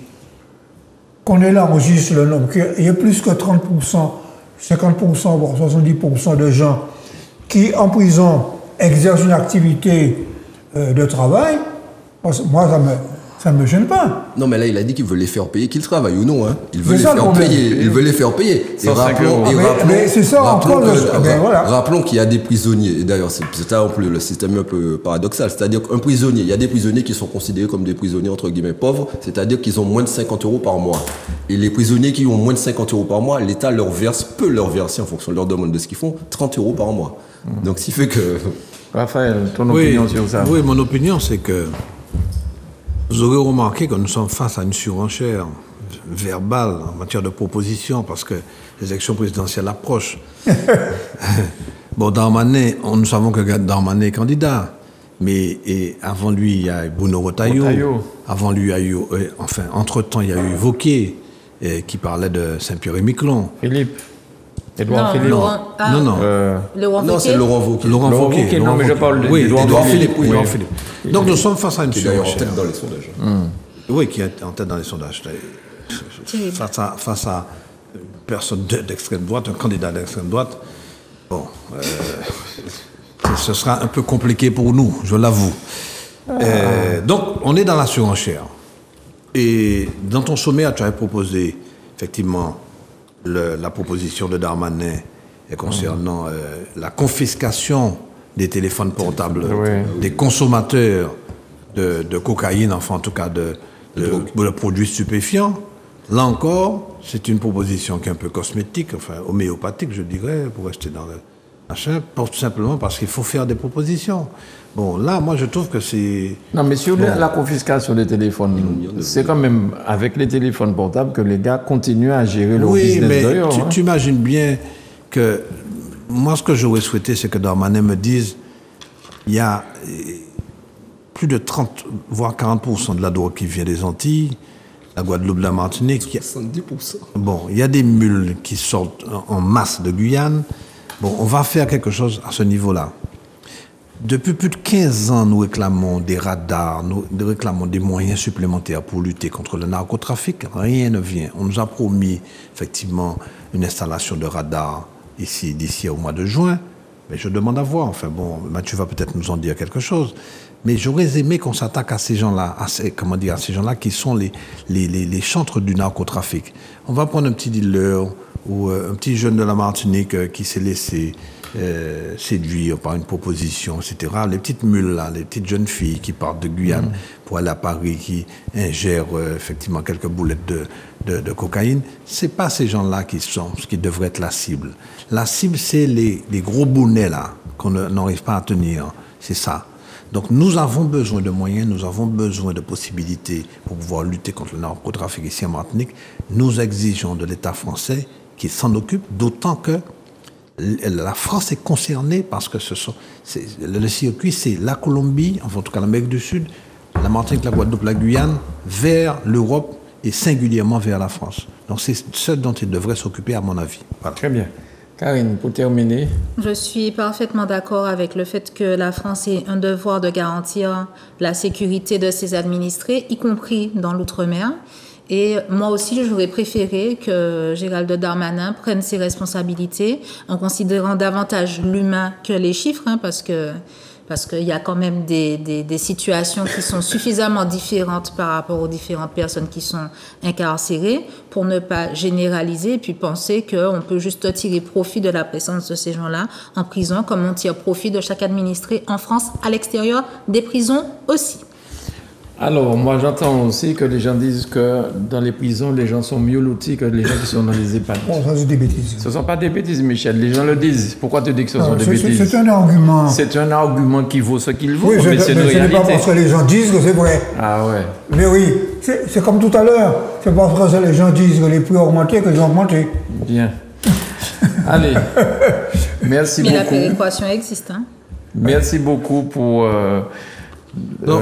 qu'on est là, on enregistre le nombre, qu'il y a plus que 30%, 50%, voire 70% de gens qui, en prison, exercent une activité de travail, moi, ça ne me gêne pas. Non, mais là, il a dit qu'il veut les faire payer, qu'ils travaillent ou non. Hein. Il veut les faire payer. Il veut les faire payer. Rappelons qu'il y a des prisonniers, et d'ailleurs, c'est un peu le système un peu paradoxal. C'est-à-dire qu'un prisonnier, il y a des prisonniers qui sont considérés comme des prisonniers, entre guillemets, pauvres, c'est-à-dire qu'ils ont moins de 50 € par mois. Et les prisonniers qui ont moins de 50 € par mois, l'État peut leur verser, en fonction de leur demande de ce qu'ils font, 30 € par mois. Donc, ce qui fait que... Raphaël, ton opinion sur ça? Oui, mon opinion, c'est que vous aurez remarqué que nous sommes face à une surenchère verbale en matière de propositions parce que les élections présidentielles approchent. Bon, Darmanin, nous savons que Darmanin est candidat, mais avant lui, il y a Bruno Retailleau. Avant lui, il y a eu, entre-temps, il y a eu Wauquiez qui parlait de Saint-Pierre-et-Miquelon. Philippe. Édouard Philippe. Non, c'est Laurent Wauquiez. Laurent Wauquiez. Non, mais je parle d'Édouard Philippe. Édouard Philippe. Donc nous sommes face à une surenchère. Qui est d'ailleurs en tête dans les sondages. Oui, qui est en tête dans les sondages. Face à une personne d'extrême droite, un candidat d'extrême droite, bon, ce sera un peu compliqué pour nous, je l'avoue. Donc, on est dans la surenchère. Et dans ton sommaire, tu avais proposé, effectivement, la proposition de Darmanin concernant la confiscation des téléphones portables des consommateurs de cocaïne, enfin, en tout cas, de produits stupéfiants. Là encore, c'est une proposition qui est un peu cosmétique, enfin, homéopathique, je dirais, pour rester dans le machin, tout simplement parce qu'il faut faire des propositions. Bon, là, moi, je trouve que c'est... Non, mais sur la confiscation des téléphones, c'est quand même avec les téléphones portables que les gars continuent à gérer leur business d'ailleurs. Oui, mais tu imagines bien que... Moi, ce que j'aurais souhaité, c'est que Darmanin me dise il y a plus de 30, voire 40% de la drogue qui vient des Antilles, la Guadeloupe, la Martinique. 70%. Bon, il y a des mules qui sortent en masse de Guyane. Bon, on va faire quelque chose à ce niveau-là. Depuis plus de 15 ans, nous réclamons des radars, nous réclamons des moyens supplémentaires pour lutter contre le narcotrafic. Rien ne vient. On nous a promis, effectivement, une installation de radars ici, d'ici au mois de juin. Mais je demande à voir. Enfin bon, Mathieu va peut-être nous en dire quelque chose. Mais j'aurais aimé qu'on s'attaque à ces gens-là, à ces gens-là qui sont les chantres du narcotrafic. On va prendre un petit dealer ou un petit jeune de la Martinique qui s'est laissé séduire par une proposition, etc. Les petites mules là, les petites jeunes filles qui partent de Guyane pour aller à Paris, qui ingèrent effectivement quelques boulettes de cocaïne, c'est pas ces gens-là qui devraient être la cible. La cible, c'est les gros bounets là qu'on n'arrive pas à tenir. C'est ça. Donc nous avons besoin de moyens, nous avons besoin de possibilités pour pouvoir lutter contre le narcotrafic ici en Martinique. Nous exigeons de l'État français qu'il s'en occupe, d'autant que la France est concernée parce que le circuit, c'est la Colombie, enfin en tout cas l'Amérique du Sud, la Martinique, la Guadeloupe, la Guyane, vers l'Europe et singulièrement vers la France. Donc c'est ce dont il devrait s'occuper à mon avis. Voilà. Très bien. Karine, pour terminer. Je suis parfaitement d'accord avec le fait que la France ait un devoir de garantir la sécurité de ses administrés, y compris dans l'outre-mer. Et moi aussi, j'aurais préféré que Gérald Darmanin prenne ses responsabilités en considérant davantage l'humain que les chiffres, parce qu'il y a quand même des situations qui sont suffisamment différentes par rapport aux différentes personnes qui sont incarcérées pour ne pas généraliser et puis penser qu'on peut juste tirer profit de la présence de ces gens-là en prison comme on tire profit de chaque administré en France, à l'extérieur des prisons aussi. Alors, moi, j'entends aussi que les gens disent que dans les prisons, les gens sont mieux lotis que les gens qui sont dans les EHPAD. Bon, ça, c'est des bêtises. Ce ne sont pas des bêtises, Michel. Les gens le disent. Pourquoi tu dis que ce sont des bêtises? C'est un argument. C'est un argument qui vaut ce qu'il vaut, Oui, mais c'est une réalité. Ce n'est pas parce que les gens disent que c'est vrai. Ah ouais. Mais oui, c'est comme tout à l'heure. C'est pas parce que les gens disent que les prix ont augmenté qu'ils ont augmenté. Bien. Allez. Merci beaucoup. Mais la péréquation existe. Hein. Merci beaucoup pour... Non,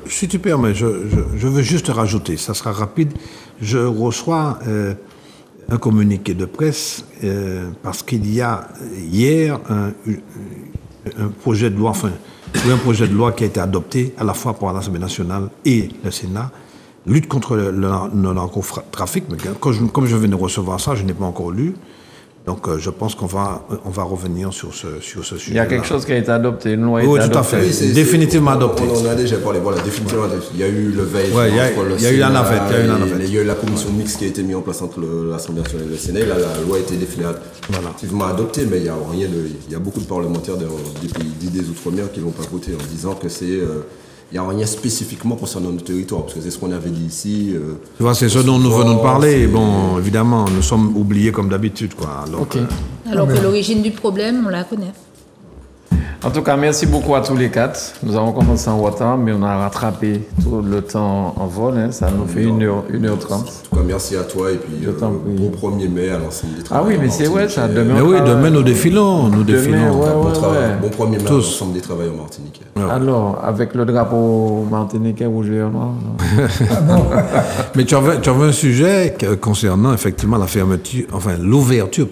si tu permets, je veux juste rajouter, ça sera rapide. Je reçois un communiqué de presse parce qu'il y a hier un projet de loi, un projet de loi qui a été adopté à la fois par l'Assemblée nationale et le Sénat, lutte contre le narcotrafic. Mais comme je viens de recevoir ça, je n'ai pas encore lu. Donc, je pense qu'on va revenir sur ce sujet. Il y a quelque chose qui a été adopté, une loi a été adoptée. Oui, tout à fait. Oui, définitivement adopté. On en a déjà parlé. Voilà, définitivement. Il y a eu le veille. Ouais, il y a eu la navette. Il y a eu la commission mixte qui a été mise en place entre l'Assemblée nationale et le Sénat. Là, la loi a été définitivement adoptée, mais il y a beaucoup de parlementaires des pays dits des Outre-mer qui ne l'ont pas voté en disant que c'est... Il n'y a rien spécifiquement concernant nos territoires, parce que c'est ce qu'on avait dit ici. Tu vois, c'est ce dont nous venons de parler. Bon, évidemment, nous sommes oubliés comme d'habitude, quoi. Donc, Alors que l'origine du problème, on la connaît. En tout cas, merci beaucoup à tous les quatre. Nous avons commencé en retard, mais on a rattrapé tout le temps en vol. Hein. Ça nous fait 1h30. En tout cas, merci à toi et puis au 1er mai à l'ensemble des travailleurs. Ah oui, mais c'est vrai, ça. Demain, mais oui, demain nous défilons. Nous défilons. Bon 1er mai à l'ensemble des travailleurs martiniquais. Ouais. Alors, avec le drapeau martiniquais rouge, vert, noir. Mais tu avais un sujet concernant effectivement la fermeture, enfin l'ouverture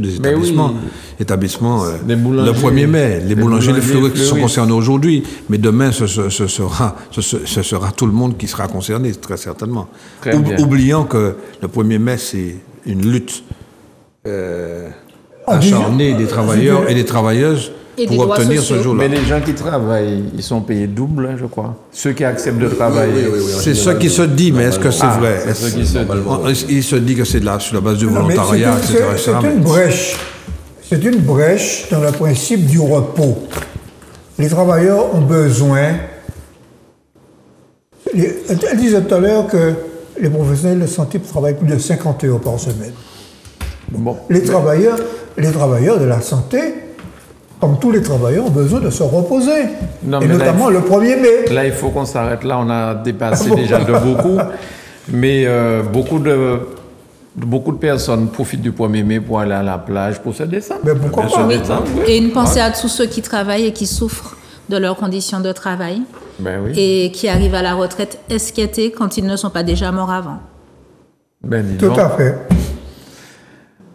des établissements. Oui. Le 1er mai, les boulangers, les fleuristes qui sont concernés aujourd'hui, mais demain ce sera tout le monde qui sera concerné, très certainement. Oubliant que le 1er mai, c'est une lutte acharnée des travailleurs et des travailleuses Et des pour droits obtenir sociaux. ce jour-là. Mais les gens qui travaillent, ils sont payés double, hein, je crois. Ceux qui acceptent de travailler. en C'est ce général, qui se dit, mais est-ce que c'est vrai? C'est ce qui se dit. Il se dit que c'est sur la base du Non, mais volontariat, etc. c'est une brèche. C'est une brèche dans le principe du repos. Les travailleurs ont besoin. Elle disait tout à l'heure que les professionnels de santé travaillent plus de 50 heures par semaine. Bon. Les travailleurs de la santé, comme tous les travailleurs, ont besoin de se reposer. Non, et mais là, notamment le 1er mai. Là, il faut qu'on s'arrête là. On a dépassé déjà de beaucoup. Mais beaucoup de personnes profitent du 1er mai pour aller à la plage, pour se descendre. Mais pourquoi Bien pas? se Oui. détendre, oui. Et une pensée à tous ceux qui travaillent et qui souffrent de leurs conditions de travail Ben oui. et qui arrivent à la retraite esquintés quand ils ne sont pas déjà morts avant. Ben, dis Tout donc. à fait.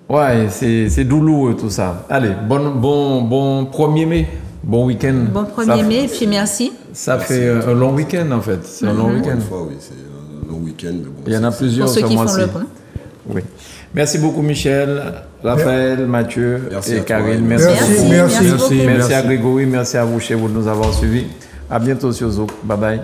Ouais, c'est douloureux tout ça. Allez, bon 1er mai. Bon week-end. Bon 1er mai, et puis merci. Ça fait un long week-end en fait. C'est un long Encore week-end. une fois, oui, c'est un long week-end. Mais bon, Il y en a c'est- plusieurs Pour ceux ce qui font mois-ci. le pont. Oui. Merci beaucoup Michel, Raphaël, Mathieu Merci et à toi. Karine. Merci, Merci beaucoup. beaucoup. Merci à Grégory, merci à vous chez vous de nous avoir suivis. À bientôt sur Zouk. Bye bye.